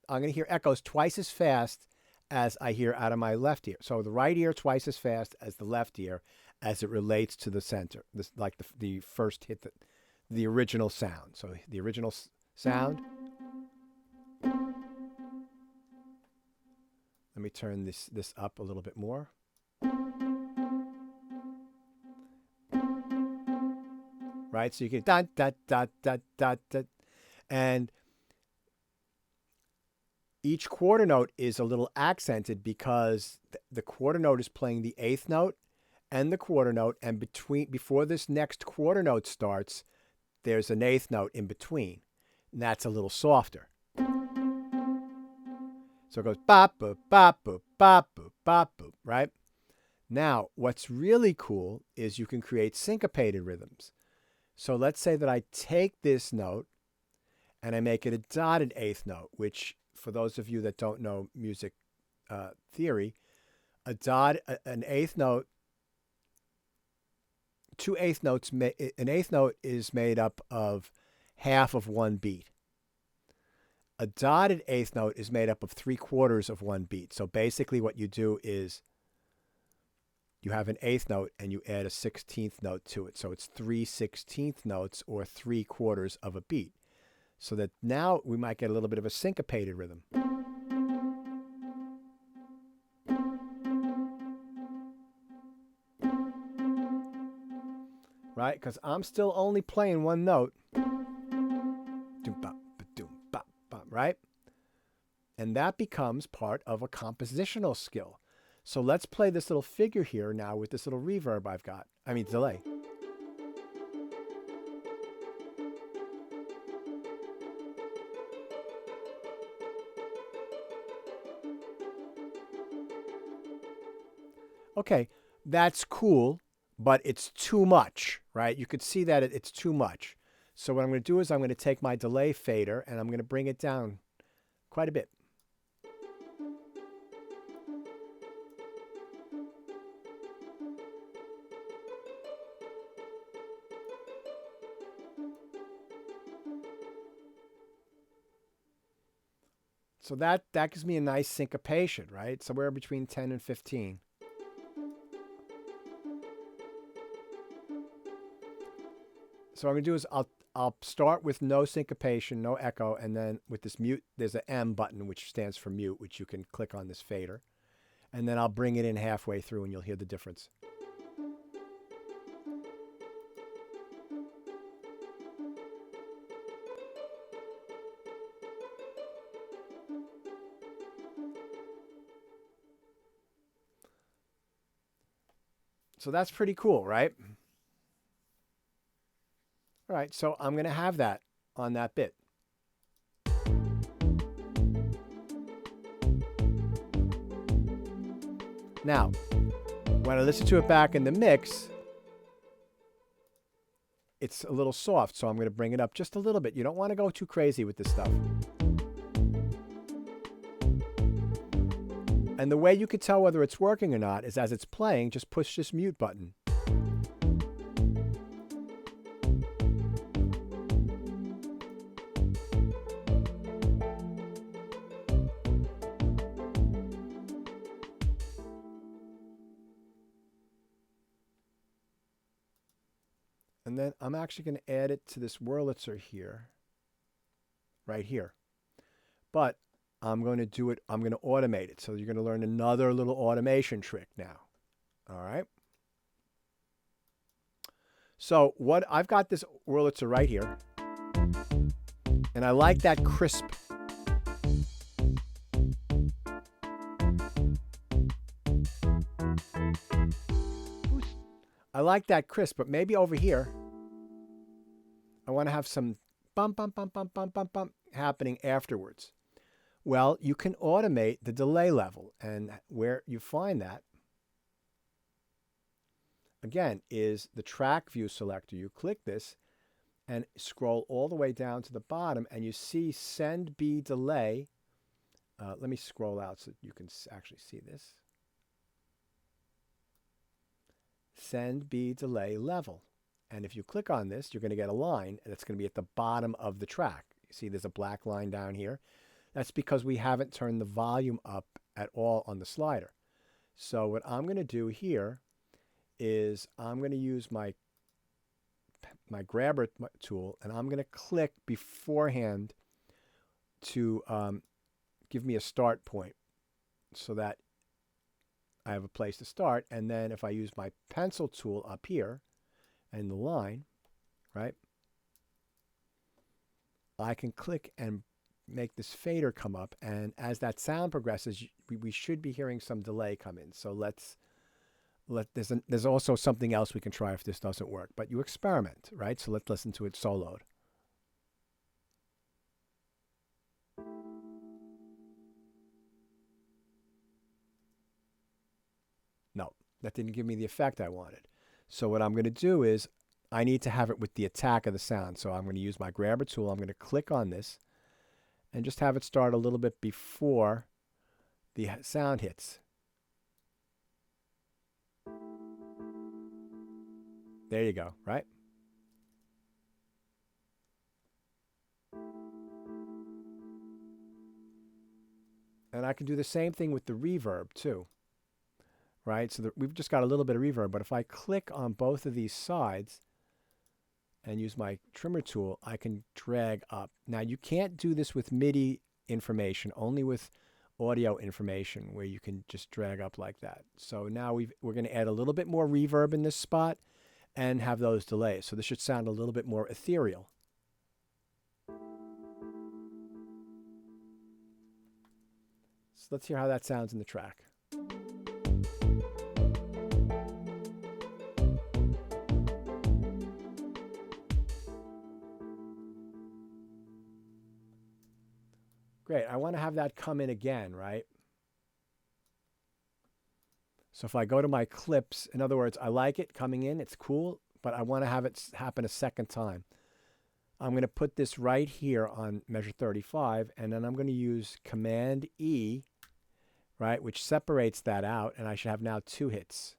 I'm going to hear echoes twice as fast as I hear out of my left ear. So the right ear twice as fast as the left ear as it relates to the center, this, like the first hit, the original sound. So the original sound. Let me turn this up a little bit more. Right? So you get dot, dot, dot, dot, dot, dot. And each quarter note is a little accented because the quarter note is playing the eighth note and the quarter note. And before this next quarter note starts, there's an eighth note in between. And that's a little softer. So it goes bop, boop, bop, boop, bop, boop, bop, boop, right? Now, what's really cool is you can create syncopated rhythms. So let's say that I take this note and I make it a dotted eighth note, which for those of you that don't know music theory, an eighth note, two eighth notes, an eighth note is made up of half of one beat. A dotted eighth note is made up of 3/4 of one beat. So basically what you do is you have an eighth note and you add a 16th note to it. So it's 3/16 notes or 3/4 of a beat. So that now we might get a little bit of a syncopated rhythm. Right? Because I'm still only playing one note. Right? And that becomes part of a compositional skill. So let's play this little figure here now with this little reverb I've got. I mean, delay. Okay, that's cool, but it's too much, right? You could see that it's too much. So what I'm going to do is I'm going to take my delay fader and I'm going to bring it down quite a bit. So that gives me a nice syncopation, right? Somewhere between 10 and 15. So what I'm going to do is I'll start with no syncopation, no echo, and then with this mute, there's an M button which stands for mute, which you can click on this fader. And then I'll bring it in halfway through and you'll hear the difference. So that's pretty cool, right? All right, so I'm going to have that on that bit. Now, when I listen to it back in the mix, it's a little soft, so I'm going to bring it up just a little bit. You don't want to go too crazy with this stuff. And the way you could tell whether it's working or not is as it's playing, just push this mute button. And then I'm actually going to add it to this Wurlitzer here, right here. But I'm going to do it, I'm going to automate it. So you're going to learn another little automation trick now. All right. So what I've got this Wurlitzer right here. And I like that crisp. I like that crisp, but maybe over here, I want to have some bump, bump, bump, bump, bump, bump, bump happening afterwards. Well, you can automate the delay level, and where you find that, again, is the track view selector. You click this and scroll all the way down to the bottom, and you see send B delay. Let me scroll out so you can actually see this. Send B delay level. And if you click on this, you're going to get a line, and it's going to be at the bottom of the track. You see there's a black line down here. That's because we haven't turned the volume up at all on the slider. So what I'm going to do here is I'm going to use my grabber tool, and I'm going to click beforehand to give me a start point so that I have a place to start. And then if I use my pencil tool up here and the line, right, I can click and make this fader come up. And as that sound progresses, we should be hearing some delay come in. So there's also something else we can try if this doesn't work, but you experiment, right? So let's listen to it soloed. No, that didn't give me the effect I wanted. So what I'm going to do is I need to have it with the attack of the sound. So I'm going to use my grabber tool. I'm going to click on this and just have it start a little bit before the sound hits. There you go, right? And I can do the same thing with the reverb too, right? So we've just got a little bit of reverb, but if I click on both of these sides and use my trimmer tool, I can drag up. Now you can't do this with MIDI information, only with audio information where you can just drag up like that. So now we're going to add a little bit more reverb in this spot and have those delays. So this should sound a little bit more ethereal. So let's hear how that sounds in the track. Great, I want to have that come in again, right? So if I go to my clips, in other words, I like it coming in, it's cool, but I want to have it happen a second time. I'm going to put this right here on measure 35, and then I'm going to use Command E, right, which separates that out, and I should have now 2 hits.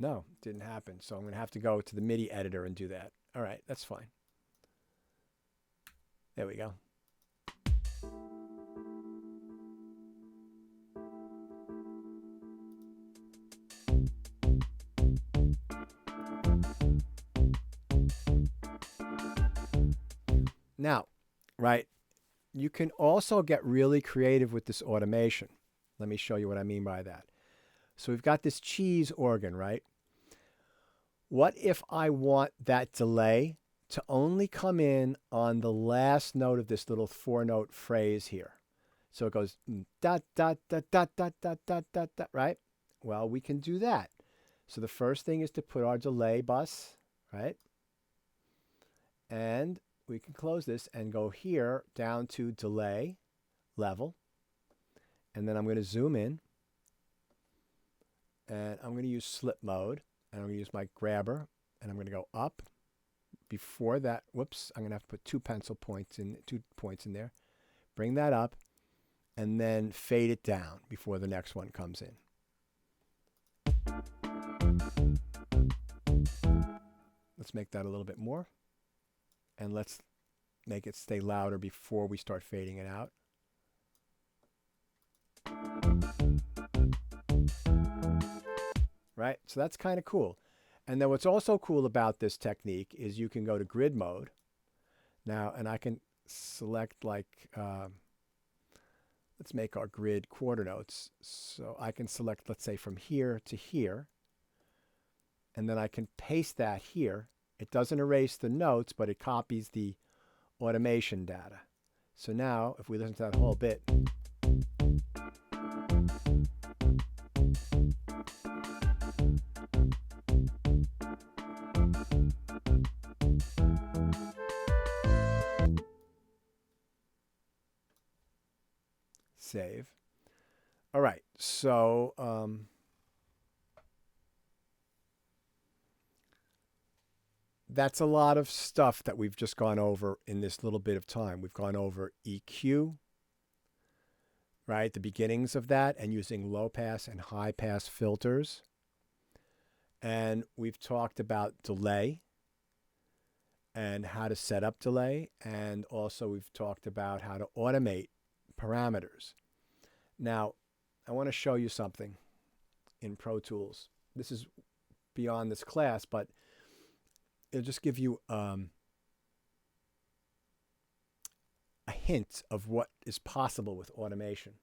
No, it didn't happen. So I'm going to have to go to the MIDI editor and do that. All right, that's fine. There we go. Now, right, you can also get really creative with this automation. Let me show you what I mean by that. So we've got this cheese organ, right? What if I want that delay to only come in on the last note of this little 4-note phrase here? So it goes da da da da da da da da da, right? Well, we can do that. So the first thing is to put our delay bus, right? And we can close this and go here down to delay level. And then I'm going to zoom in. And I'm going to use slip mode. And I'm going to use my grabber. And I'm going to go up. Before that, whoops, I'm going to have to put 2 pencil points in, 2 points in there. Bring that up. And then fade it down before the next one comes in. Let's make that a little bit more. And let's make it stay louder before we start fading it out. right? So that's kind of cool. And then what's also cool about this technique is you can go to grid mode now, and I can select like, let's make our grid quarter notes. So I can select, let's say, from here to here, and then I can paste that here. It doesn't erase the notes, but it copies the automation data. So now, if we listen to that whole bit, save. All right, so that's a lot of stuff that we've just gone over in this little bit of time. We've gone over EQ, right? The beginnings of that, and using low pass and high pass filters. And we've talked about delay and how to set up delay. And also we've talked about how to automate parameters. Now, I want to show you something in Pro Tools. This is beyond this class, but it'll just give you a hint of what is possible with automation.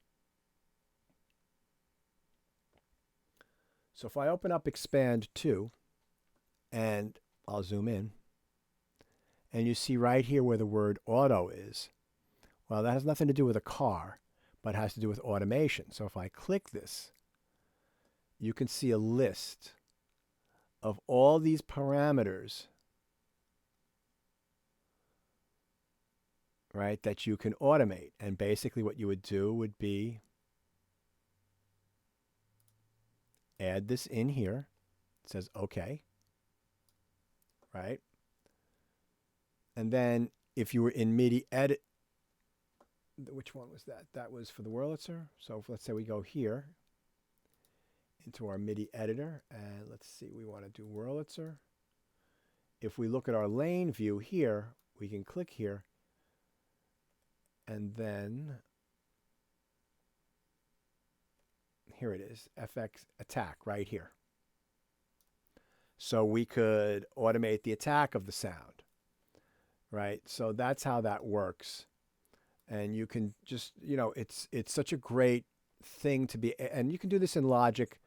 So if I open up Expand 2, and I'll zoom in, and you see right here where the word auto is, well, that has nothing to do with a car, but has to do with automation. So if I click this, you can see a list of all these parameters, right, that you can automate. And basically what you would do would be add this in here. It says OK, right? And then if you were in MIDI edit, which one was that? That was for the Wurlitzer. So let's say we go here into our MIDI editor, and let's see, we want to do Wurlitzer. If we look at our lane view here, we can click here, and then here it is, FX attack right here. So we could automate the attack of the sound, right? So that's how that works. And you can just, you know, it's such a great thing to be, and you can do this in Logic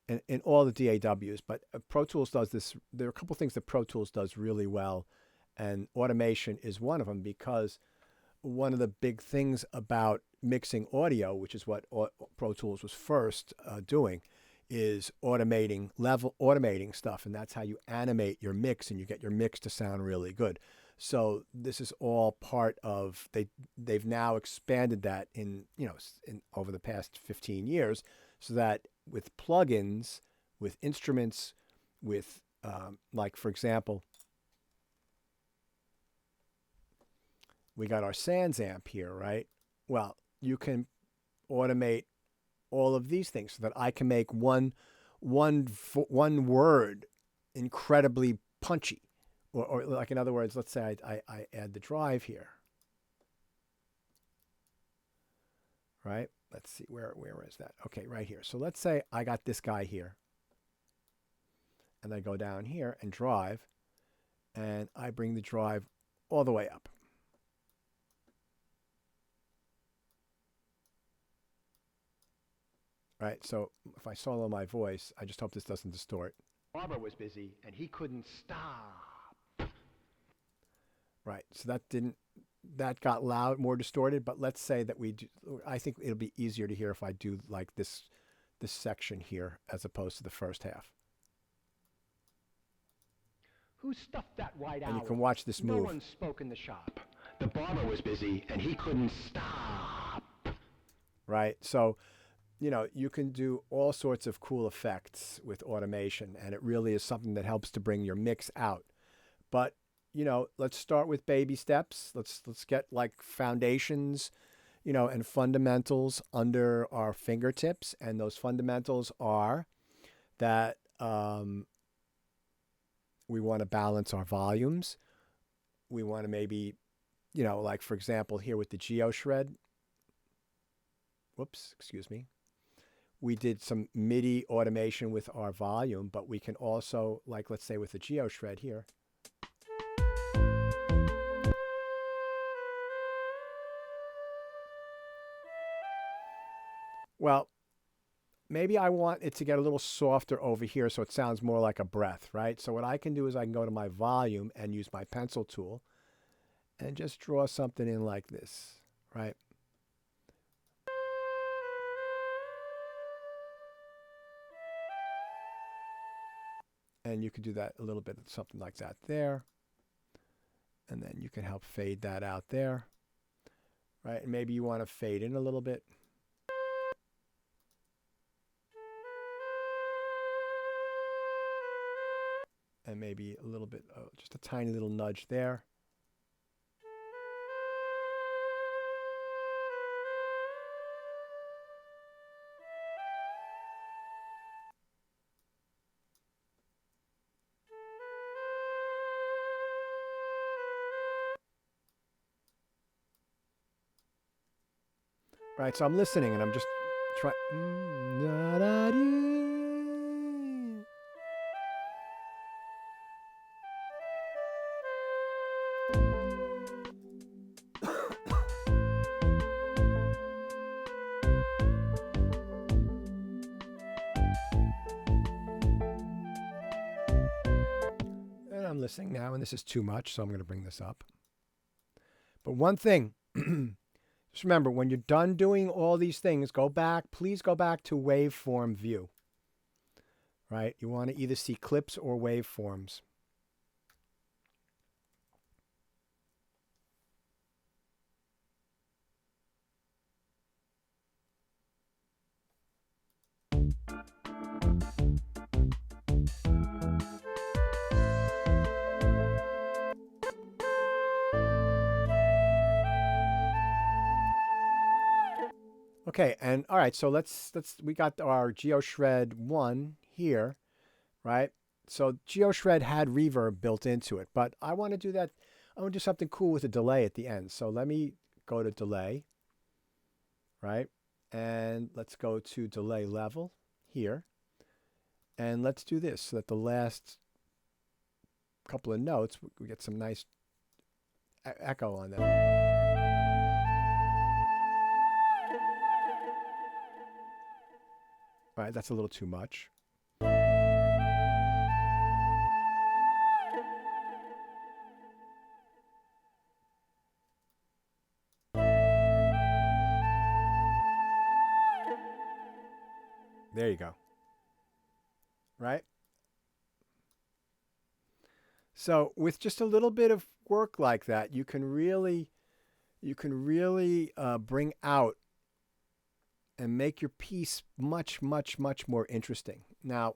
and in all the DAWs, but Pro Tools does this. There are a couple things that Pro Tools does really well, and automation is one of them, because one of the big things about mixing audio, which is what Pro Tools was first doing, is automating stuff, and that's how you animate your mix, and you get your mix to sound really good. So this is all part of, they've now expanded that in over the past 15 years, so that with plugins, with instruments, with like for example, we got our Sans amp here, right? Well, you can automate all of these things so that I can make one word incredibly punchy. Or like in other words, let's say I add the drive here, right? Let's see, where is that? Okay, right here. So let's say I got this guy here, and I go down here and drive, and I bring the drive all the way up. Right, so if I solo my voice, I just hope this doesn't distort. Barber was busy and he couldn't stop. Right, so that got loud, more distorted, but let's say that we do, I think it'll be easier to hear if I do like this section here as opposed to the first half. Who stuffed that white owl? And you can watch this move. No one spoke in the shop. The barber was busy and he couldn't stop. Right, so you can do all sorts of cool effects with automation, and it really is something that helps to bring your mix out. But let's start with baby steps. Let's get like foundations, and fundamentals under our fingertips. And those fundamentals are that we want to balance our volumes. We want to maybe, like for example here with the GeoShred. Whoops, excuse me. we did some MIDI automation with our volume, but we can also, like, let's say with the GeoShred here. Well, maybe I want it to get a little softer over here so it sounds more like a breath, right? So what I can do is I can go to my volume and use my pencil tool and just draw something in like this, right? And you could do that a little bit, something like that there. And then you can help fade that out there, right? And maybe you want to fade in a little bit. And maybe a little bit, just a tiny little nudge there. Right, so I'm listening and I'm just trying. And I'm listening now, and this is too much, so I'm going to bring this up. But one thing, just remember, when you're done doing all these things, go back, please go back to waveform view, right? You want to either see clips or waveforms. Okay, and all right, so we got our GeoShred 1 here, right? So GeoShred had reverb built into it, but I want to do that. I want to do something cool with a delay at the end. So let me go to delay, right? And let's go to delay level here. And let's do this so that the last couple of notes, we get some nice echo on them. All right, that's a little too much. There you go. Right? So with just a little bit of work like that, you can really bring out and make your piece much, much, much more interesting. Now,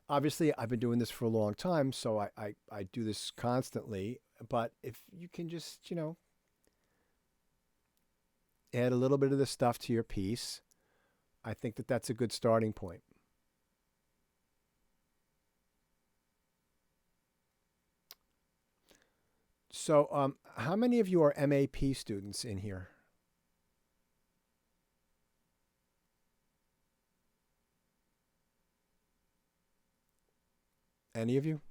obviously, I've been doing this for a long time, so I do this constantly. But if you can just, add a little bit of this stuff to your piece, I think that that's a good starting point. So, how many of you are MAP students in here? Any of you?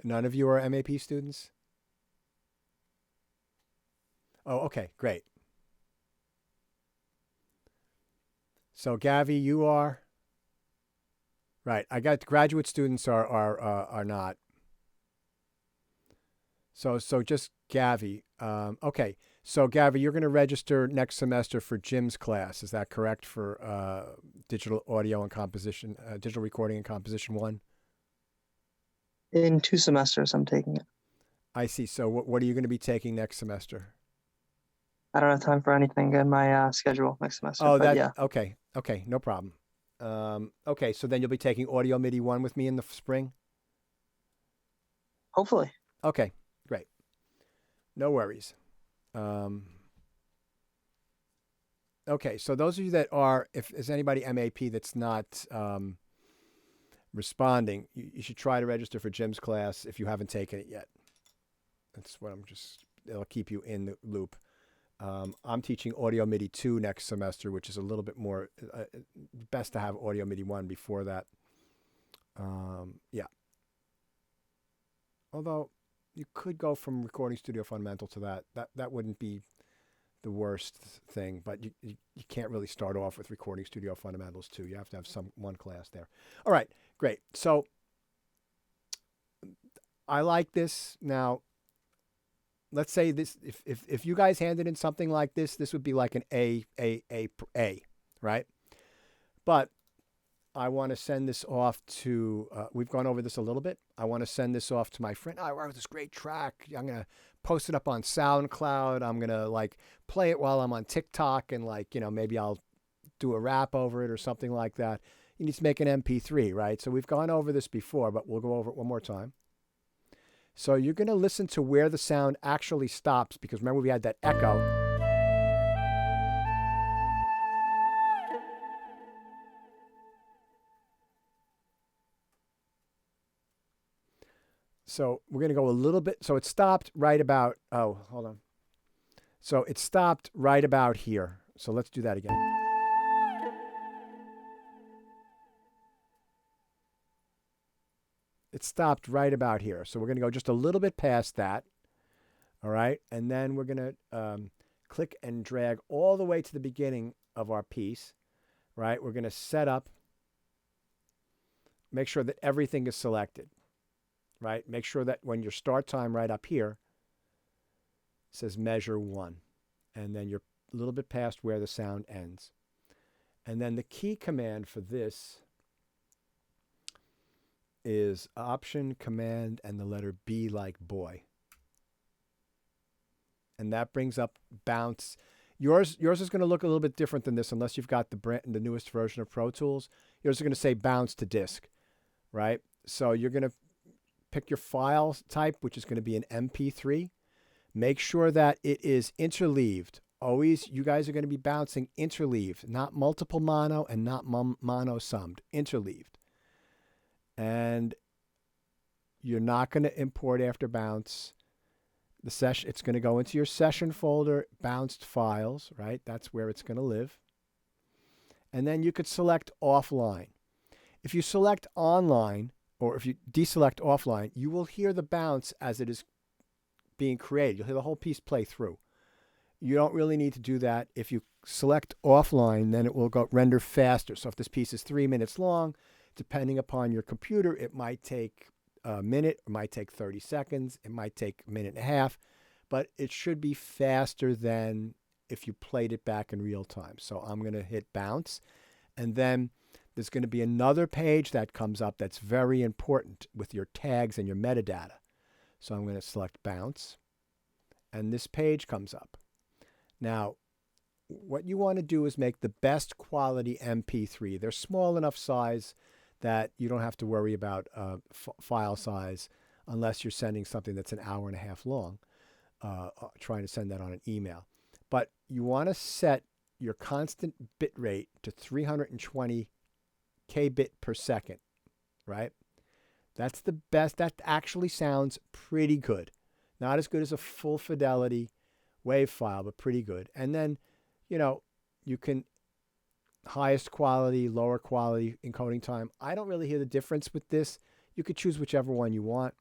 None of you are MAP students? Oh, okay, great. So, Gavi, you are? Right, I got graduate students are not. So just Gavi. Okay, so Gavi, you're going to register next semester for Jim's class. Is that correct, for digital audio and composition, digital recording and composition 1? In 2 semesters, I'm taking it. I see. So what are you going to be taking next semester? I don't have time for anything in my schedule next semester. Oh, but yeah. Okay, no problem. Okay, so then you'll be taking Audio MIDI 1 with me in the spring? Hopefully. Okay, great. No worries. Okay, so those of you that are, if there's anybody MAP that's not responding, you should try to register for Jim's class if you haven't taken it yet. That's what I'm just it'll keep you in the loop. I'm teaching Audio MIDI 2 next semester, which is a little bit more, best to have Audio MIDI 1 before that. Yeah. Although you could go from Recording Studio Fundamental to that. That wouldn't be the worst thing, but you can't really start off with Recording Studio Fundamentals 2. You have to have one class there. All right, great. So I like this. Now, let's say this, if you guys handed in something like this would be like an A, right? But I want to send this off to, we've gone over this a little bit. I want to send this off to my friend. I wrote this great track. I'm going to post it up on SoundCloud. I'm going to like play it while I'm on TikTok and like, maybe I'll do a rap over it or something like that. You need to make an MP3, right? So we've gone over this before, but we'll go over it one more time. So you're going to listen to where the sound actually stops, because remember we had that echo. So we're going to go a little bit. So it stopped right about, oh, hold on. So it stopped right about here. So let's do that again. It stopped right about here. So we're going to go just a little bit past that. All right. And then we're going to click and drag all the way to the beginning of our piece. Right. We're going to set up, make sure that everything is selected. Right. Make sure that when your start time right up here says measure 1. And then you're a little bit past where the sound ends. And then the key command for this is Option, Command, and the letter B like boy. And that brings up bounce. Yours is going to look a little bit different than this unless you've got the newest version of Pro Tools. Yours is going to say bounce to disk, right? So you're going to pick your file type, which is going to be an MP3. Make sure that it is interleaved. Always, you guys are going to be bouncing interleaved, not multiple mono and not mono summed, interleaved. And you're not going to import after bounce. The session, it's going to go into your session folder, bounced files, right? That's where it's going to live. And then you could select offline. If you select online, or if you deselect offline, you will hear the bounce as it is being created. You'll hear the whole piece play through. You don't really need to do that. If you select offline, then it will go render faster. So if this piece is 3 minutes long, depending upon your computer, it might take a minute, it might take 30 seconds, it might take a minute and a half, but it should be faster than if you played it back in real time. So I'm going to hit bounce, and then there's going to be another page that comes up that's very important with your tags and your metadata. So I'm going to select bounce, and this page comes up. Now, what you want to do is make the best quality MP3. They're small enough size that you don't have to worry about file size unless you're sending something that's an hour and a half long, trying to send that on an email. But you want to set your constant bit rate to 320 kbit per second, right? That's the best. That actually sounds pretty good. Not as good as a full fidelity WAV file, but pretty good. And then, you can highest quality, lower quality encoding time. I don't really hear the difference with this. You could choose whichever one you want.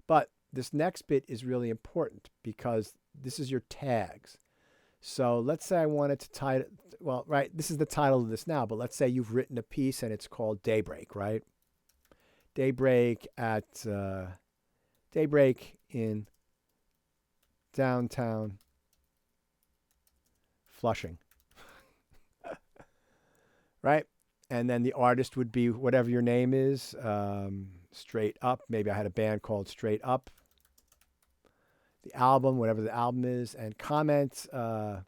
But this next bit is really important because this is your tags. So let's say I wanted to title, well, right, this is the title of this now, but let's say you've written a piece and it's called Daybreak, right? Daybreak in downtown Flushing. Right? And then the artist would be whatever your name is, Straight Up. Maybe I had a band called Straight Up. The album, whatever the album is, and comments. Let's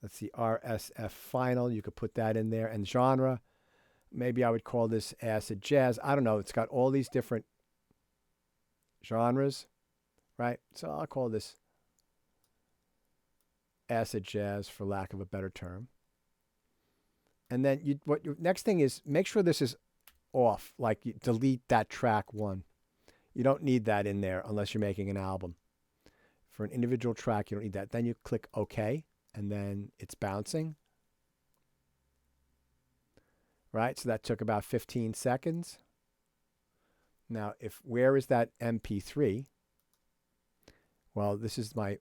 see, RSF Final. You could put that in there. And genre. Maybe I would call this acid jazz. I don't know. It's got all these different genres, right? So I'll call this acid jazz for lack of a better term. And then what your next thing is, make sure this is off. Like you delete that track 1. You don't need that in there unless you're making an album. For an individual track, you don't need that. Then you click OK, and then it's bouncing. Right, so that took about 15 seconds. Now, where is that MP3? Well, this is my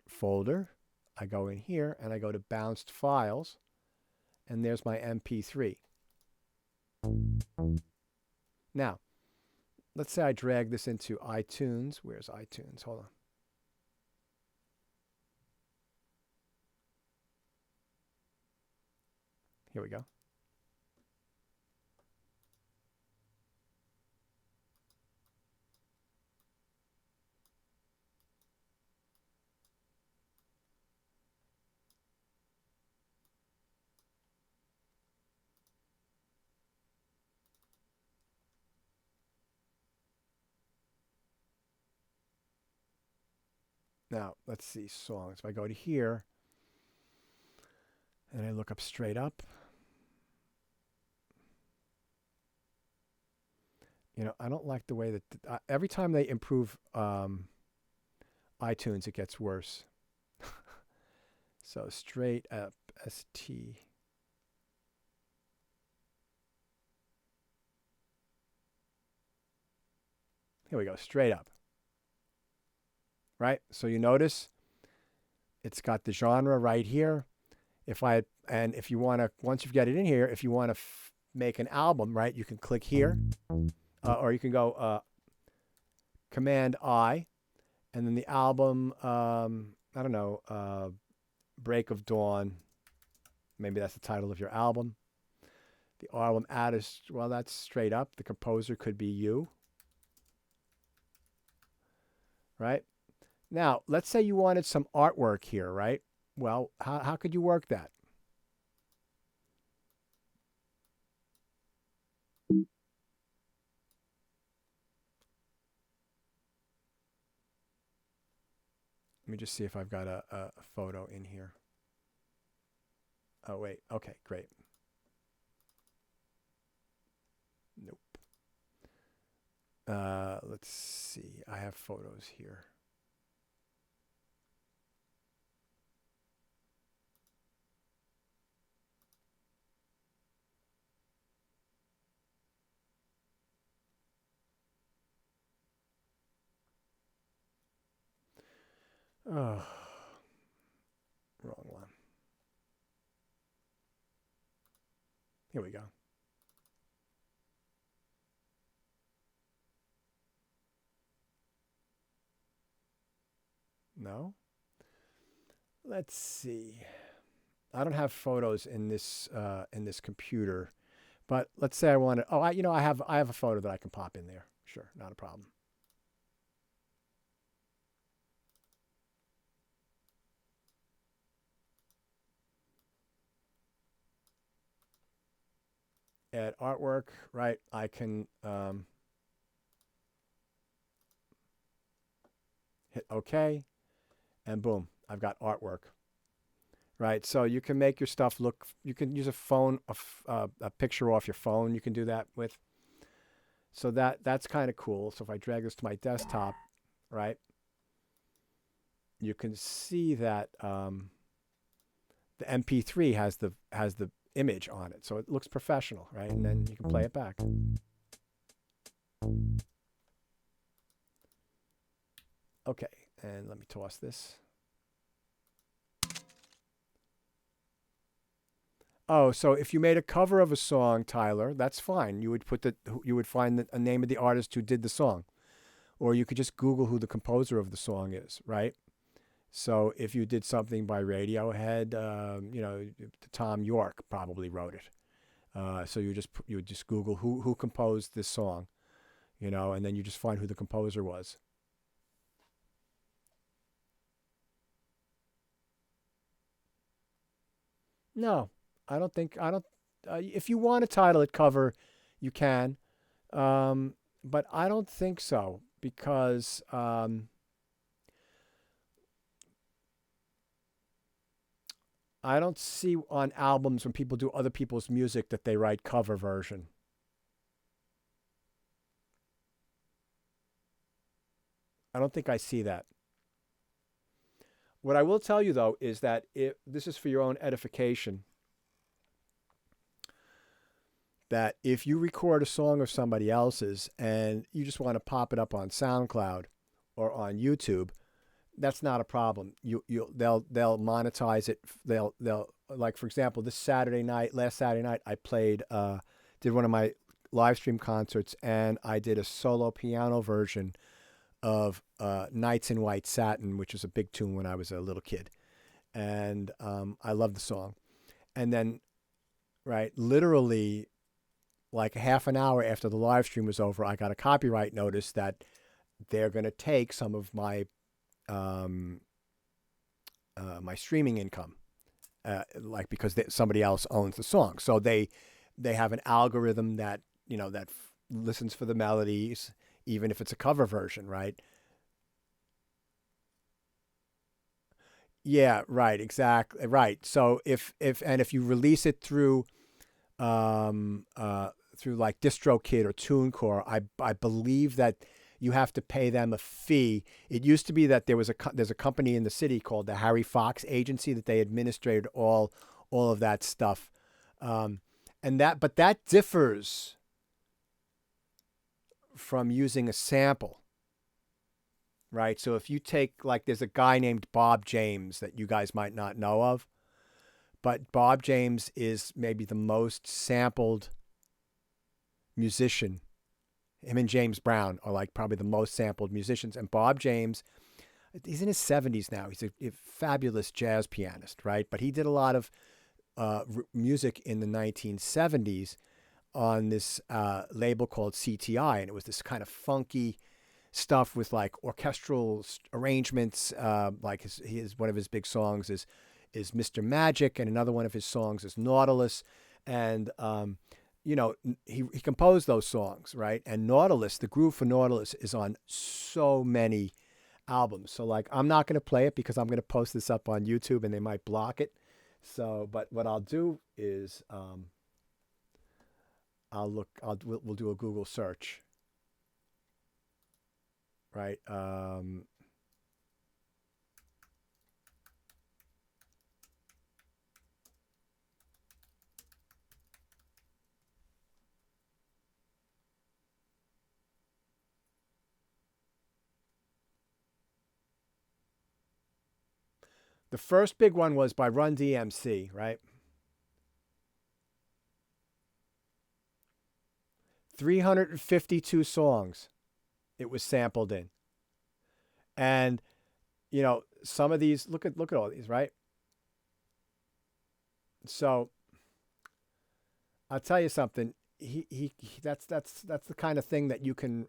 folder. I go in here and I go to bounced files, and there's my MP3. Now, let's say I drag this into iTunes. Where's iTunes? Hold on. Here we go. Now, let's see, songs. If I go to here and I look up Straight Up, you know, I don't like the way that every time they improve iTunes, it gets worse. So Straight Up, ST. Here we go, Straight Up. Right? So you notice it's got the genre right here. If you want to, once you've got it in here, if you want to make an album, right, you can click here, or you can go Command I, and then the album, I don't know, Break of Dawn. Maybe that's the title of your album. The album artist, well, that's Straight Up. The composer could be you. Right? Now, let's say you wanted some artwork here, right? Well, how could you work that? Let me just see if I've got a photo in here. Oh, wait. Okay, great. Nope. Let's see. I have photos here. Oh, wrong one. Here we go. No? Let's see. I don't have photos in this computer, but let's say I want to. Oh, I have a photo that I can pop in there. Sure, not a problem. Add artwork, right? I can hit OK, and boom, I've got artwork. Right, so you can make your stuff look. You can use a phone, a picture off your phone. You can do that with. So that's kind of cool. So if I drag this to my desktop, right, you can see that the MP3 has the image on it, so it looks professional, right? And then you can play it back. Okay, and let me toss this. Oh, so if you made a cover of a song, Tyler, that's fine. You would find a name of the artist who did the song, or you could just Google who the composer of the song is, right? So if you did something by Radiohead, Tom York probably wrote it. So you would just Google who composed this song, and then you just find who the composer was. No. If you want to title it cover, you can. But I don't think so, because I don't see on albums when people do other people's music that they write cover version. I don't think I see that. What I will tell you though is that this is for your own edification, that if you record a song of somebody else's and you just want to pop it up on SoundCloud or on YouTube, that's not a problem. They'll monetize it. They'll like, for example, last Saturday night, I played did one of my live stream concerts, and I did a solo piano version of Nights in White Satin, which was a big tune when I was a little kid, and I love the song. And then, right, literally, like half an hour after the live stream was over, I got a copyright notice that they're going to take some of my my streaming income, like, because somebody else owns the song. So they have an algorithm that listens for the melodies, even if it's a cover version, right? Yeah, right, exactly, right. So if you release it through through like DistroKid or TuneCore, I believe that you have to pay them a fee. It used to be that there's a company in the city called the Harry Fox Agency that they administered all of that stuff, but that differs from using a sample, right? So if you take, like, there's a guy named Bob James that you guys might not know of, but Bob James is maybe the most sampled musician. Him and James Brown are like probably the most sampled musicians. And Bob James, he's in his 70s now. He's a fabulous jazz pianist, right? But he did a lot of music in the 1970s on this label called CTI, and it was this kind of funky stuff with like orchestral arrangements. Like one of his big songs is Mr. Magic, and another one of his songs is Nautilus, and he composed those songs, right? And Nautilus, the groove for Nautilus is on so many albums. So like, I'm not going to play it because I'm going to post this up on YouTube and they might block it. So, but what I'll do is we'll do a Google search, right? The first big one was by Run DMC, right? 352 songs it was sampled in. And, some of these, look at all these, right? So I'll tell you something. That's the kind of thing that you can,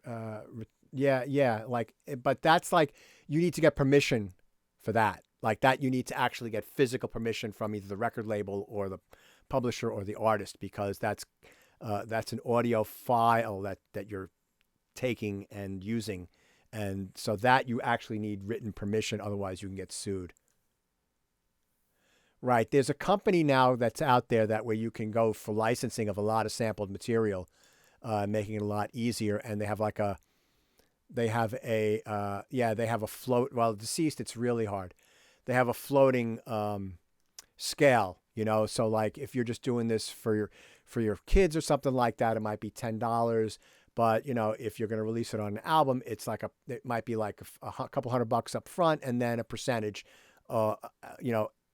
but that's like, you need to get permission for that. Like that, you need to actually get physical permission from either the record label or the publisher or the artist, because that's an audio file that you're taking and using. And so that you actually need written permission, otherwise you can get sued. Right. There's a company now that's out there that where you can go for licensing of a lot of sampled material, making it a lot easier. And they have a float. Well, Deceased, it's really hard. They have a floating scale, so like if you're just doing this for your kids or something like that, it might be $10. But, if you're going to release it on an album, it might be like a couple $100 up front and then a percentage,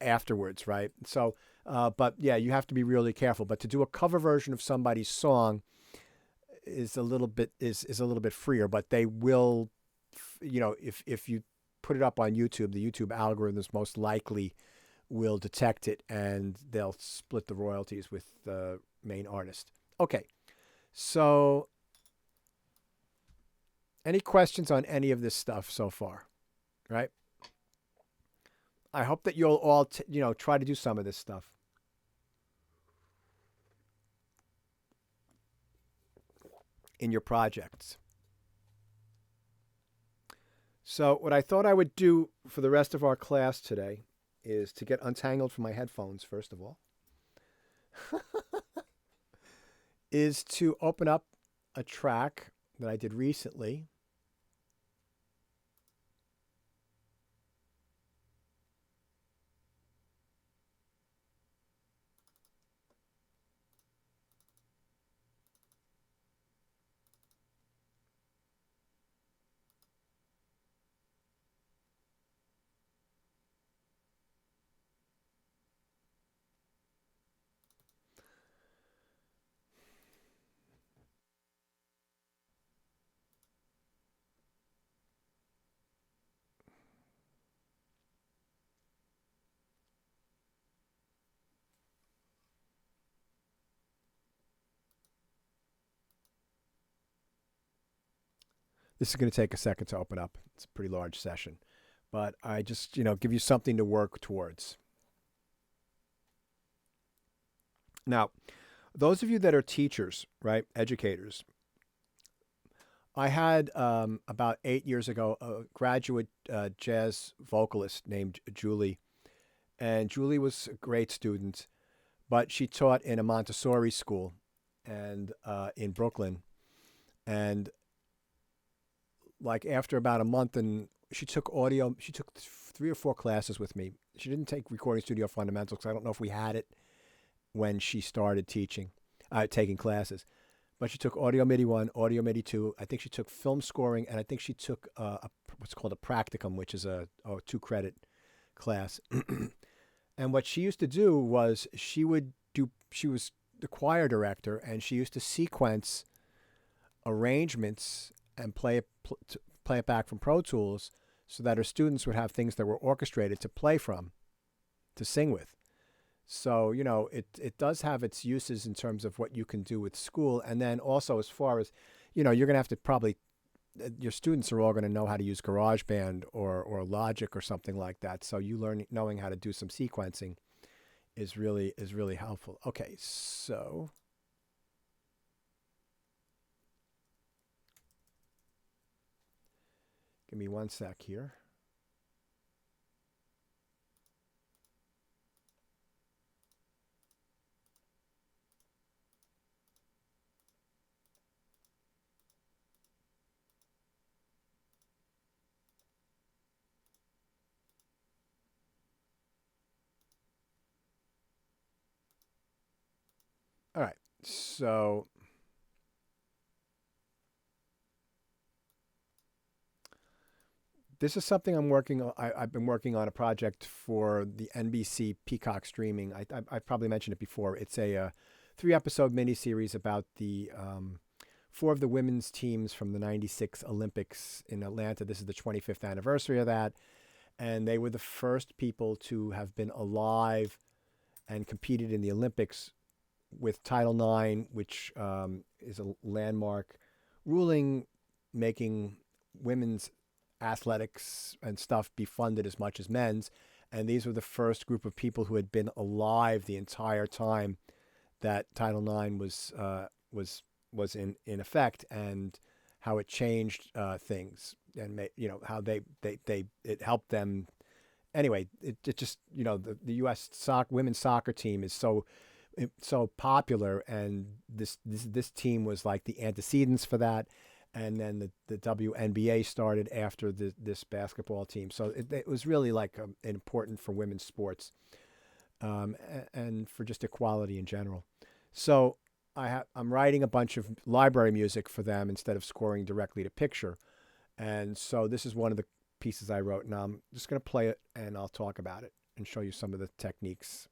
afterwards, right? So, but yeah, you have to be really careful. But to do a cover version of somebody's song is a little bit freer, but they will, if you put it up on YouTube, the YouTube algorithms most likely will detect it and they'll split the royalties with the main artist. Okay. So any questions on any of this stuff so far, right? I hope that you'll all, try to do some of this stuff. In your projects. So what I thought I would do for the rest of our class today is to get untangled from my headphones, first of all, is to open up a track that I did recently. This is going to take a second to open up. It's a pretty large session. But I just, give you something to work towards. Now, those of you that are teachers, right, educators, I had about 8 years ago a graduate jazz vocalist named Julie. And Julie was a great student, but she taught in a Montessori school and in Brooklyn. And like after about a month, and she took 3 or 4 classes with me. She didn't take recording studio fundamentals because I don't know if we had it when she started taking classes. But she took Audio MIDI 1, Audio MIDI 2. I think she took film scoring, and I think she took what's called a practicum, which is a 2-credit class. And what she used to do was she was the choir director, and she used to sequence arrangements and play it back from Pro Tools so that her students would have things that were orchestrated to play from, to sing with. So, it does have its uses in terms of what you can do with school. And then also as far as, you're going to have to your students are all going to know how to use GarageBand or Logic or something like that. So knowing how to do some sequencing is really helpful. Okay, so give me one sec here. All right, so this is something I'm working on. I've been working on a project for the NBC Peacock streaming. I've probably mentioned it before. It's a 3-episode miniseries about the 4 of the women's teams from the '96 Olympics in Atlanta. This is the 25th anniversary of that. And they were the first people to have been alive and competed in the Olympics with Title IX, which is a landmark ruling making women's athletics and stuff be funded as much as men's. And these were the first group of people who had been alive the entire time that Title IX was in effect, and how it changed things, and how it helped them. Anyway, it just the U.S. women's soccer team is so popular, and this team was like the antecedents for that. And then the WNBA started after this basketball team. So it was really like important for women's sports, and for just equality in general. So I'm writing a bunch of library music for them instead of scoring directly to picture. And so this is one of the pieces I wrote. Now I'm just going to play it, and I'll talk about it and show you some of the techniques.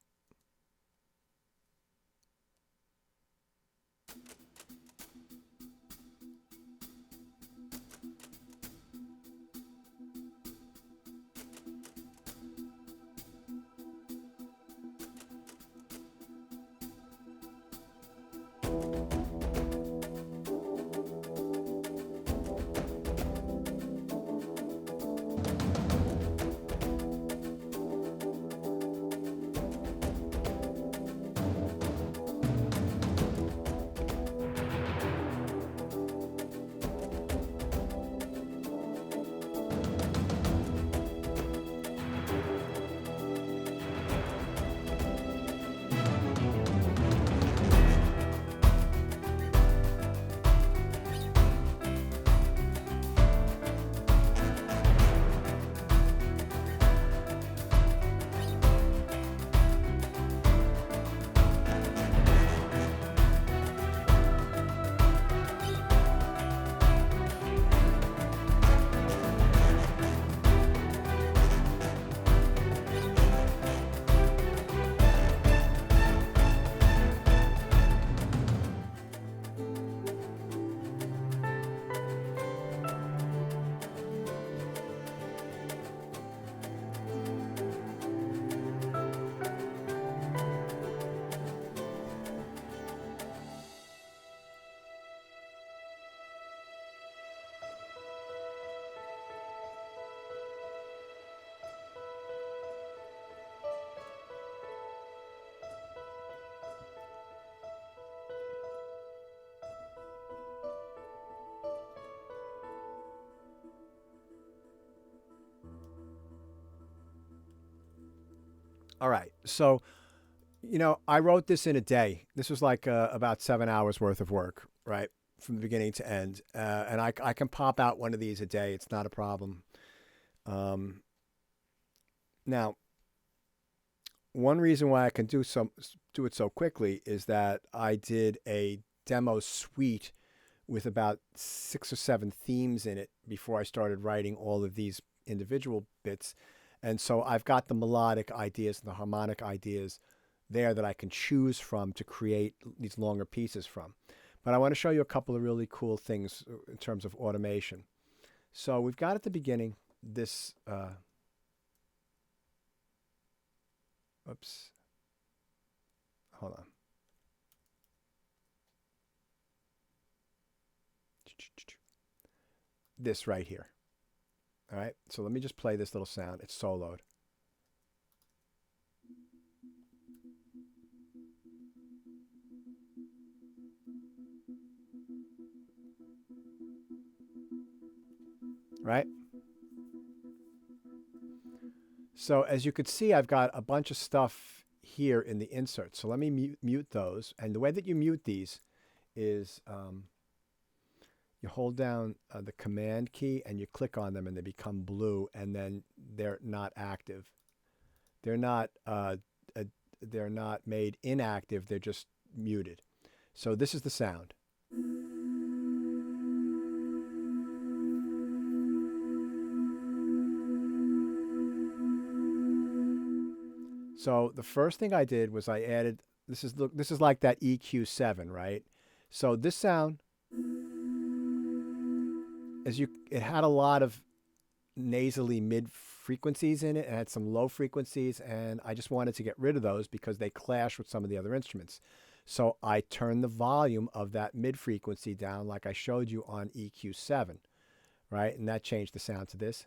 All right. So, I wrote this in a day. This was like about 7 hours worth of work, right? From the beginning to end. And I can pop out one of these a day. It's not a problem. Um, Now, one reason why I can do it so quickly is that I did a demo suite with about 6 or 7 themes in it before I started writing all of these individual bits. And so I've got the melodic ideas and the harmonic ideas there that I can choose from to create these longer pieces from. But I want to show you a couple of really cool things in terms of automation. So we've got at the beginning this, oops, hold on. This right here. All right, so let me just play this little sound. It's soloed. Right? So as you could see, I've got a bunch of stuff here in the insert. So let me mute those. And the way that you mute these is you hold down the command key and you click on them and they become blue, and then they're not active. They're not made inactive. They're just muted. So this is the sound. So the first thing I did was I added, this is like that EQ7, right? So this sound, it had a lot of nasally mid frequencies in it and had some low frequencies, and I just wanted to get rid of those because they clash with some of the other instruments. So I turned the volume of that mid frequency down like I showed you on EQ7, right? And that changed the sound to this.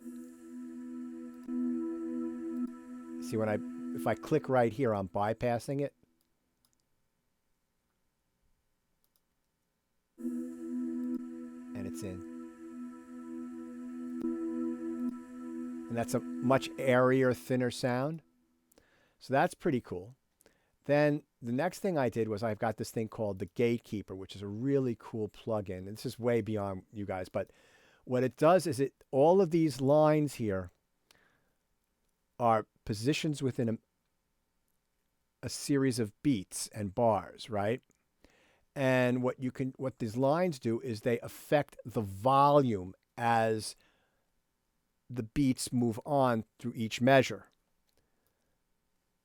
See, if I click right here, I'm bypassing it. And it's in. And that's a much airier, thinner sound. So that's pretty cool. Then the next thing I did was I've got this thing called the Gatekeeper, which is a really cool plugin. And this is way beyond you guys, but what it does is all of these lines here are positions within a series of beats and bars, right? And what these lines do is they affect the volume as the beats move on through each measure.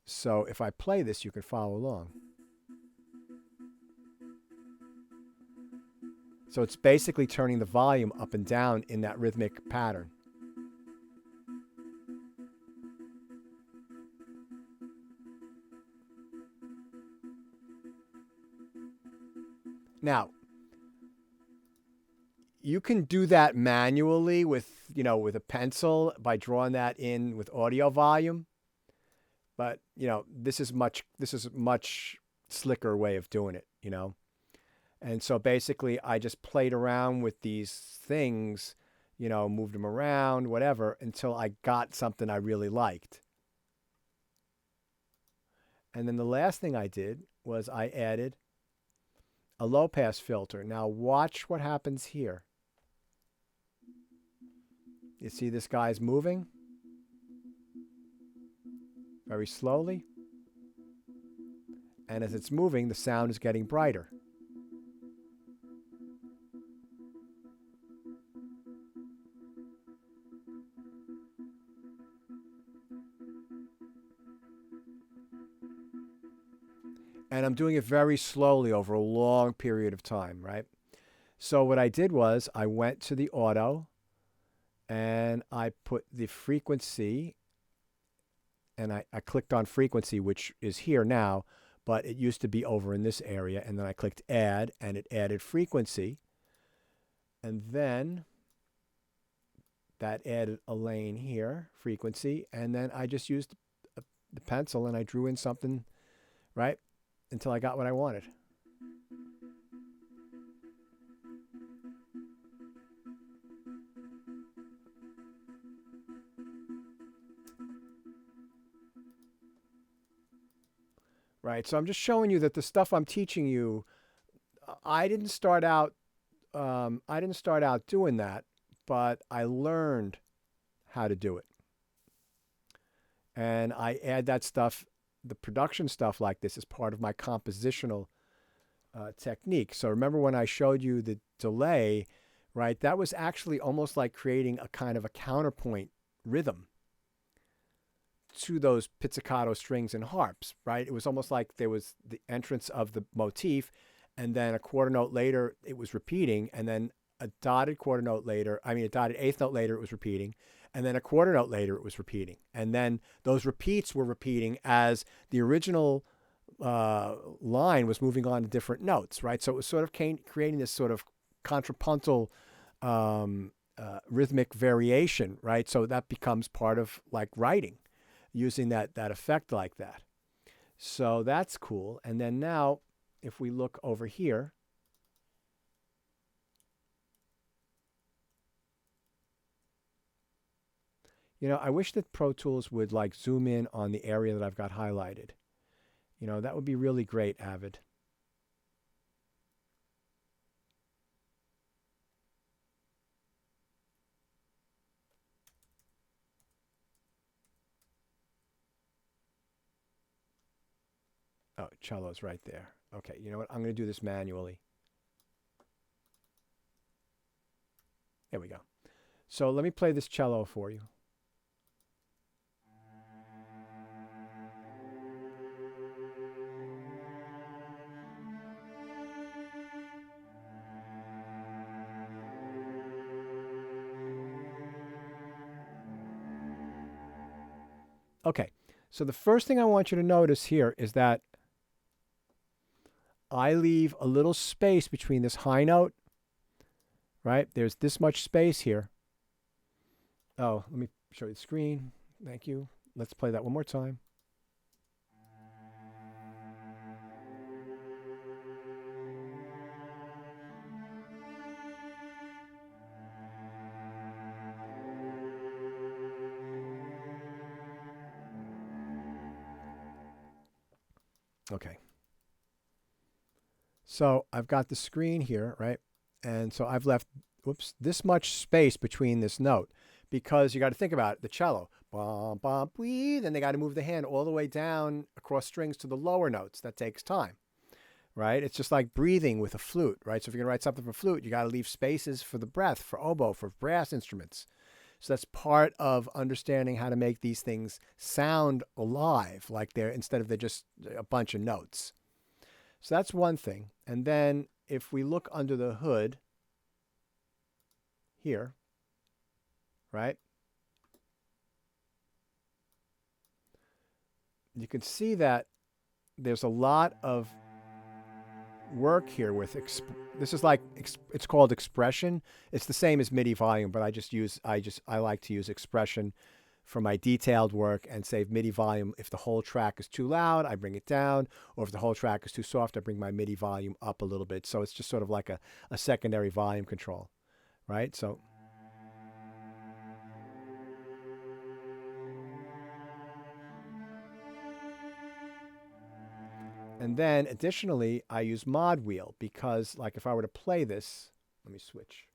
So if I play this, you can follow along. So it's basically turning the volume up and down in that rhythmic pattern. Now, you can do that manually with a pencil by drawing that in with audio volume. But, this is a much slicker way of doing it, And so basically I just played around with these things, moved them around, whatever, until I got something I really liked. And then the last thing I did was I added a low pass filter. Now watch what happens here. You see this guy's moving very slowly. And as it's moving, the sound is getting brighter. And I'm doing it very slowly over a long period of time, right? So what I did was I went to the auto and I put the frequency, and I clicked on frequency, which is here now, but it used to be over in this area. And then I clicked add, and it added frequency. And then that added a lane here, frequency. And then I just used the pencil and I drew in something, right? Until I got what I wanted. right? So I'm just showing you that the stuff I'm teaching you, I didn't start out doing that, but I learned how to do it. And I add that stuff, the production stuff like this, as part of my compositional technique. So remember when I showed you the delay, right? That was actually almost like creating a kind of a counterpoint rhythm to those pizzicato strings and harps, right? It was almost like there was the entrance of the motif, and then a quarter note later, it was repeating, and then a dotted quarter note later, a dotted eighth note later, it was repeating, and then a quarter note later, it was repeating. And then those repeats were repeating as the original line was moving on to different notes, right? So it was sort of creating this sort of contrapuntal rhythmic variation, right? So that becomes part of like writing, using that effect like that. So that's cool. And then now, if we look over here, I wish that Pro Tools would like zoom in on the area that I've got highlighted. That would be really great, Avid. Oh, cello's right there. Okay, you know what? I'm going to do this manually. There we go. So let me play this cello for you. Okay, so the first thing I want you to notice here is that I leave a little space between this high note, right? There's this much space here. Oh, let me show you the screen. Thank you. Let's play that one more time. Okay. So I've got the screen here, right? And so I've left, this much space between this note, because you got to think about it, the cello, bum, bum, wee, then they got to move the hand all the way down across strings to the lower notes. That takes time, right? It's just like breathing with a flute, right? So if you're going to write something for flute, you got to leave spaces for the breath, for oboe, for brass instruments. So that's part of understanding how to make these things sound alive, like instead of they're just a bunch of notes. So that's one thing. And then if we look under the hood here, right, you can see that there's a lot of work here with this is like it's called expression. It's the same as MIDI volume, but I like to use expression for my detailed work and save MIDI volume. If the whole track is too loud, I bring it down, or if the whole track is too soft, I bring my MIDI volume up a little bit. So it's just sort of like a secondary volume control, right? So and then additionally, I use mod wheel because like if I were to play this, let me switch.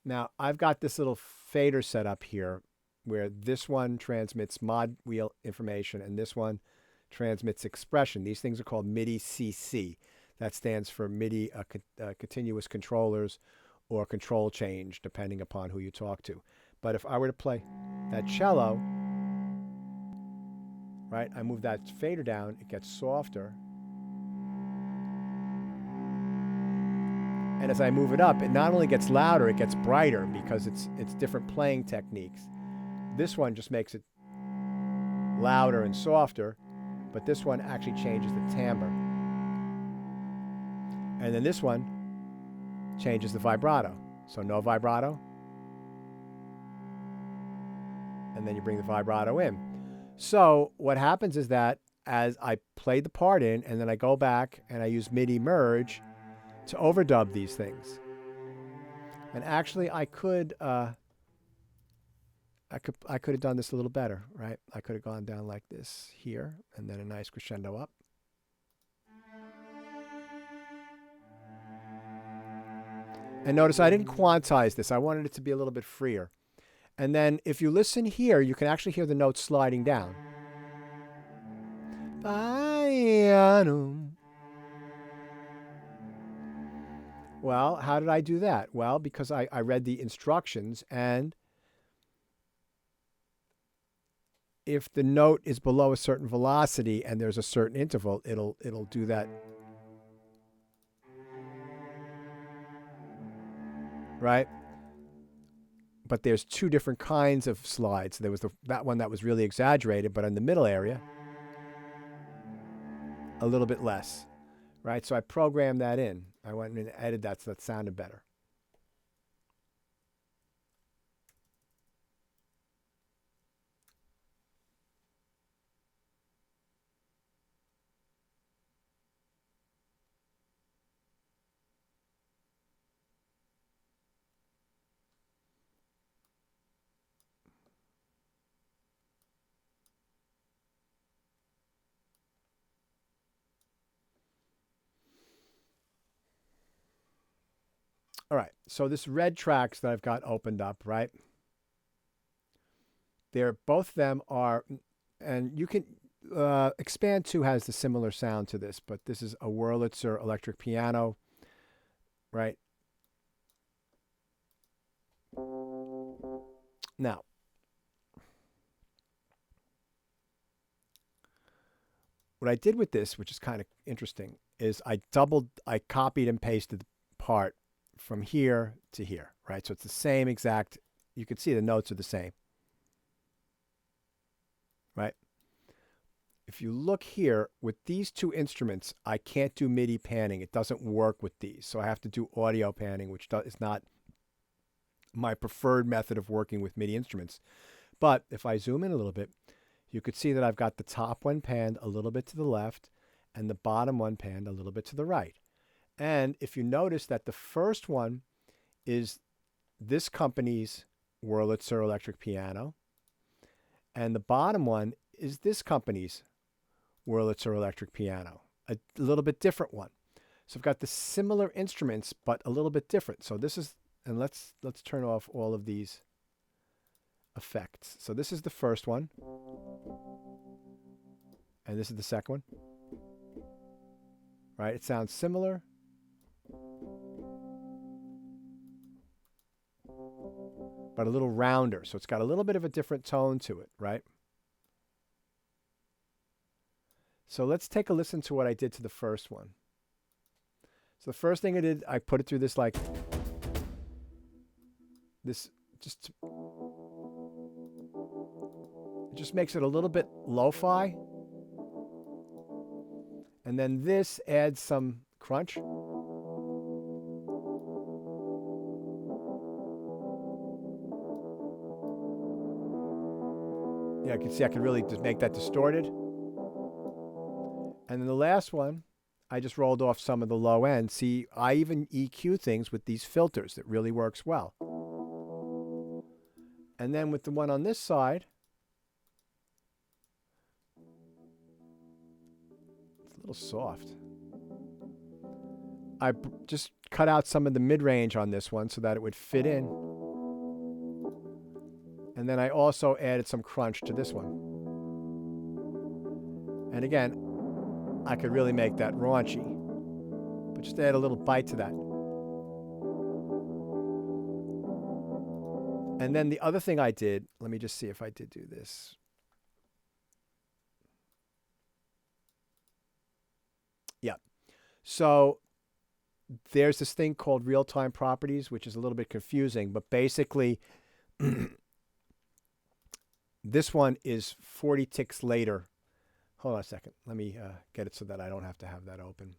Now I've got this little fader set up here where this one transmits mod wheel information and this one transmits expression. These things are called MIDI CC. That stands for MIDI continuous controllers or control change, depending upon who you talk to. But if I were to play that cello, right, I move that fader down, it gets softer. And as I move it up, it not only gets louder, it gets brighter because it's different playing techniques. This one just makes it louder and softer, but this one actually changes the timbre. And then this one changes the vibrato. So no vibrato. And then you bring the vibrato in. So what happens is that as I play the part in, and then I go back and I use MIDI merge to overdub these things. And actually I could have done this a little better, right? I could have gone down like this here, and then a nice crescendo up. And notice I didn't quantize this. I wanted it to be a little bit freer. And then if you listen here, you can actually hear the notes sliding down. Well, how did I do that? Well, because I read the instructions, and if the note is below a certain velocity and there's a certain interval, it'll do that. Right? But there's two different kinds of slides. There was that one that was really exaggerated, but in the middle area, a little bit less. Right? So I programmed that in. I went and edited that so that sounded better. All right, so this red tracks that I've got opened up, right? Both of them are, and you can, Expand 2 has the similar sound to this, but this is a Wurlitzer electric piano, right? Now, what I did with this, which is kind of interesting, is I copied and pasted the part from here to here, right? So it's the same exact, you can see the notes are the same, right? If you look here, with these two instruments, I can't do MIDI panning. It doesn't work with these. So I have to do audio panning, which is not my preferred method of working with MIDI instruments. But if I zoom in a little bit, you could see that I've got the top one panned a little bit to the left and the bottom one panned a little bit to the right. And if you notice that the first one is this company's Wurlitzer electric piano, and the bottom one is this company's Wurlitzer electric piano, a little bit different one. So I've got the similar instruments, but a little bit different. So this is, and let's turn off all of these effects. So this is the first one, and this is the second one. Right? It sounds similar, but a little rounder. So it's got a little bit of a different tone to it, right? So let's take a listen to what I did to the first one. So the first thing I did, I put it through this, like, this, it just makes it a little bit lo-fi. And then this adds some crunch. Yeah, you can see I can really just make that distorted. And then the last one, I just rolled off some of the low end. See, I even EQ things with these filters. That really works well. And then with the one on this side, it's a little soft. I just cut out some of the mid-range on this one so that it would fit in. And then I also added some crunch to this one. And again, I could really make that raunchy, but just add a little bite to that. And then the other thing I did, let me just see if I did do this. Yeah. So there's this thing called real-time properties, which is a little bit confusing, but basically this one is 40 ticks later. Hold on a second. Let me get it so that I don't have to have that open.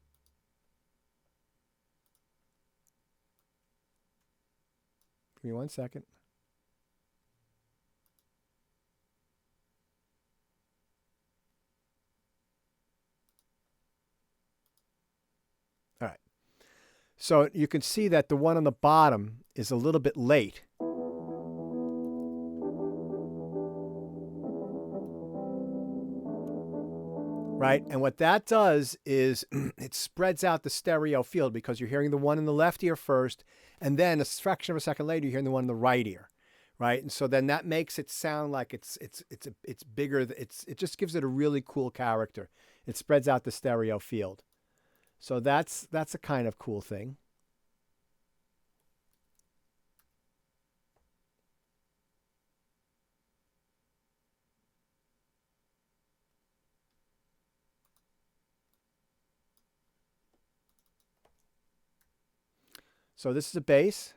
Give me 1 second. All right. So you can see that the one on the bottom is a little bit late. right? And what that does is it spreads out the stereo field because you're hearing the one in the left ear first, and then a fraction of a second later, you're hearing the one in the right ear, right? And so then that makes it sound like it's bigger. It just gives it a really cool character. It spreads out the stereo field. So that's a kind of cool thing. So this is a bass.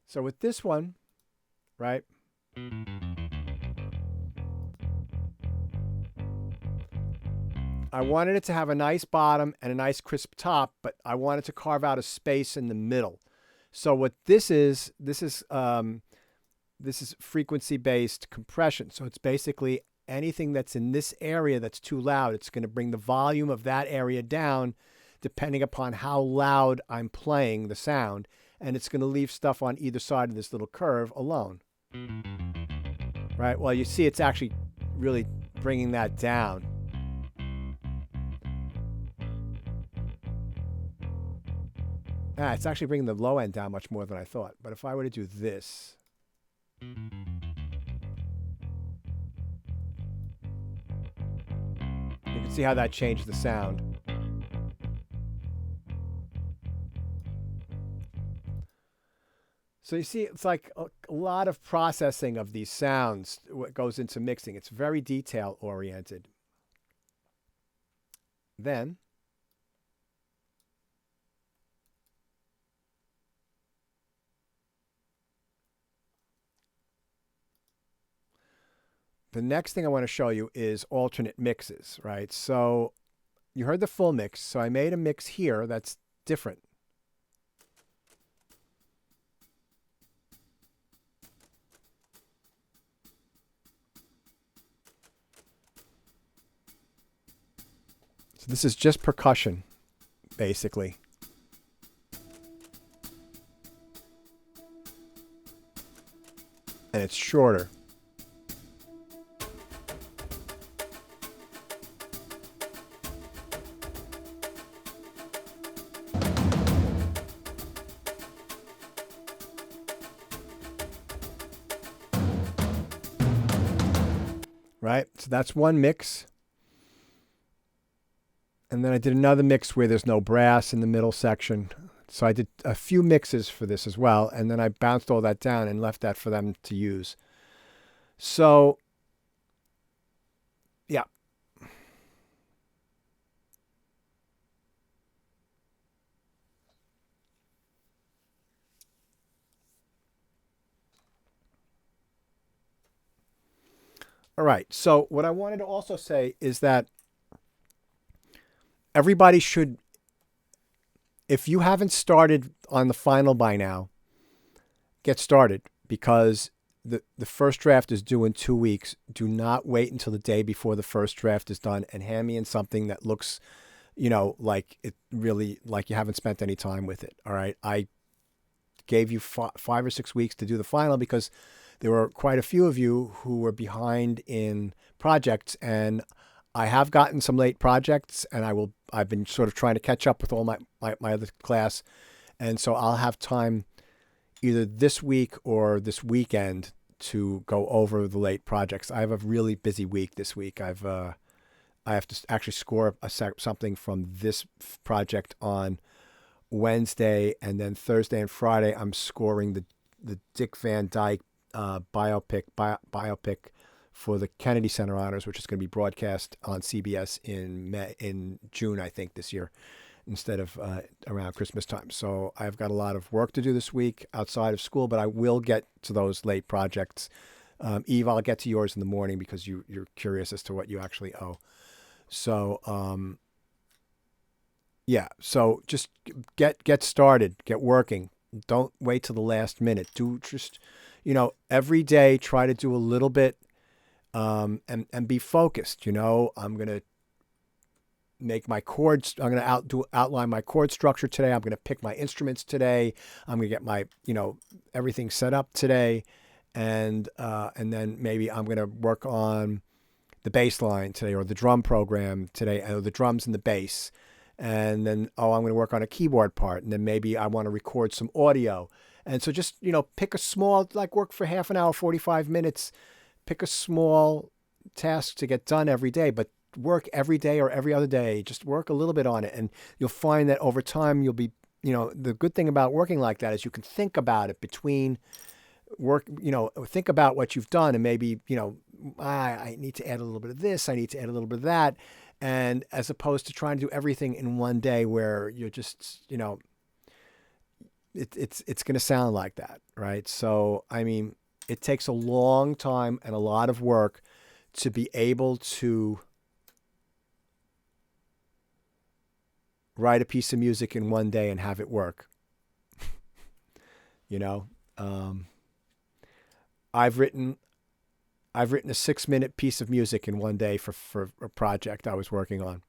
So with this one, right? I wanted it to have a nice bottom and a nice crisp top, but I wanted to carve out a space in the middle. So what this is frequency-based compression. So it's basically anything that's in this area that's too loud. It's going to bring the volume of that area down depending upon how loud I'm playing the sound. And it's going to leave stuff on either side of this little curve alone. Right? Well, you see it's actually really bringing that down. It's actually bringing the low end down much more than I thought. But if I were to do this, you can see how that changed the sound. So you see, it's like a lot of processing of these sounds, what goes into mixing. It's very detail oriented. Then the next thing I want to show you is alternate mixes, right? So you heard the full mix. So I made a mix here that's different. So this is just percussion, basically. And it's shorter. Right? So that's one mix. And then I did another mix where there's no brass in the middle section. So I did a few mixes for this as well. And then I bounced all that down and left that for them to use. So, yeah. All right. So what I wanted to also say is that everybody should, if you haven't started on the final by now, get started, because the first draft is due in 2 weeks. Do not wait until the day before the first draft is done and hand me in something that looks, like it really, like you haven't spent any time with it. All right. I gave you 5 or 6 weeks to do the final because there were quite a few of you who were behind in projects, and I have gotten some late projects, and I've been sort of trying to catch up with all my other class. And so I'll have time either this week or this weekend to go over the late projects. I have a really busy week this week. I have to actually score something from this project on Wednesday, and then Thursday and Friday I'm scoring the Dick Van Dyke biopic for the Kennedy Center Honors, which is going to be broadcast on CBS in June, I think, this year, instead of around Christmas time. So I've got a lot of work to do this week outside of school, but I will get to those late projects. Eve, I'll get to yours in the morning because you're curious as to what you actually owe. So, yeah. So just get started, get working. Don't wait till the last minute. Do just, every day try to do a little bit, and be focused. I'm going to make my chords. I'm going to outline my chord structure today. I'm going to pick my instruments today. I'm going to get my, everything set up today. And then maybe I'm going to work on the bass line today, or the drum program today, or the drums and the bass. And then, I'm going to work on a keyboard part. And then maybe I want to record some audio. And so just, pick a small, like work for half an hour, 45 minutes, pick a small task to get done every day, but work every day or every other day. Just work a little bit on it. And you'll find that over time, you'll be, the good thing about working like that is you can think about it between work, think about what you've done, and maybe, I need to add a little bit of this. I need to add a little bit of that. And as opposed to trying to do everything in one day where you're just, it's going to sound like that. Right. So, I mean, it takes a long time and a lot of work to be able to write a piece of music in one day and have it work. I've written a 6-minute piece of music in one day for a project I was working on,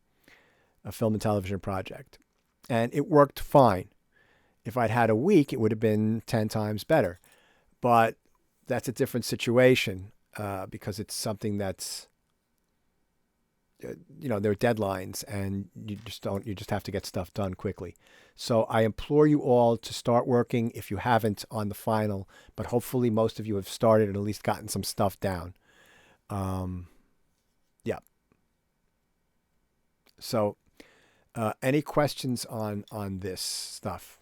a film and television project, and it worked fine. If I'd had a week, it would have been 10 times better, but that's a different situation because it's something that's, there are deadlines, and you just have to get stuff done quickly. So I implore you all to start working if you haven't on the final, but hopefully most of you have started and at least gotten some stuff down. Yeah. So any questions on this stuff?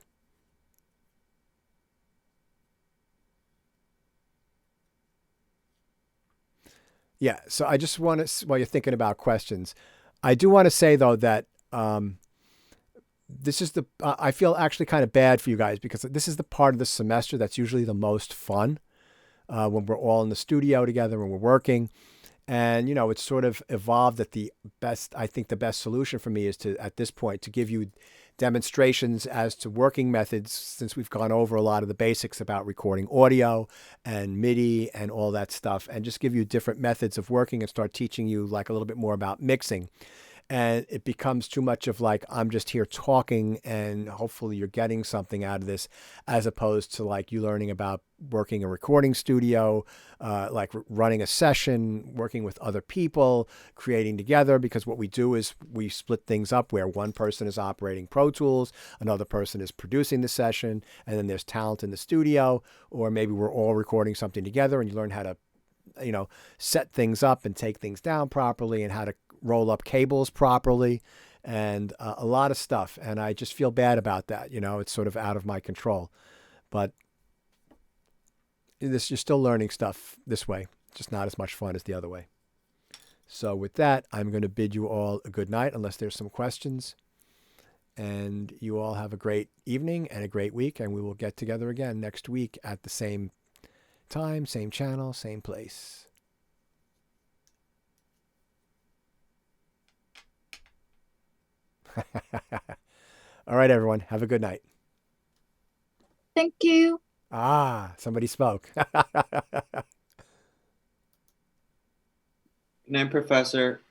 Yeah, so I just want to, while you're thinking about questions, I do want to say, though, that this is I feel actually kind of bad for you guys, because this is the part of the semester that's usually the most fun when we're all in the studio together, when we're working. And, it's sort of evolved that I think the best solution for me is to, at this point, to give you demonstrations as to working methods, since we've gone over a lot of the basics about recording audio and MIDI and all that stuff, and just give you different methods of working and start teaching you like a little bit more about mixing. And it becomes too much of like, I'm just here talking and hopefully you're getting something out of this, as opposed to like you learning about working a recording studio, like running a session, working with other people, creating together. Because what we do is we split things up where one person is operating Pro Tools, another person is producing the session, and then there's talent in the studio, or maybe we're all recording something together and you learn how to, set things up and take things down properly, and how to roll up cables properly, and a lot of stuff. And I just feel bad about that. It's sort of out of my control, but you're still learning stuff this way, just not as much fun as the other way. So with that, I'm going to bid you all a good night, unless there's some questions, and you all have a great evening and a great week. And we will get together again next week at the same time, same channel, same place. All right, everyone. Have a good night. Thank you. Somebody spoke. Good night, Professor.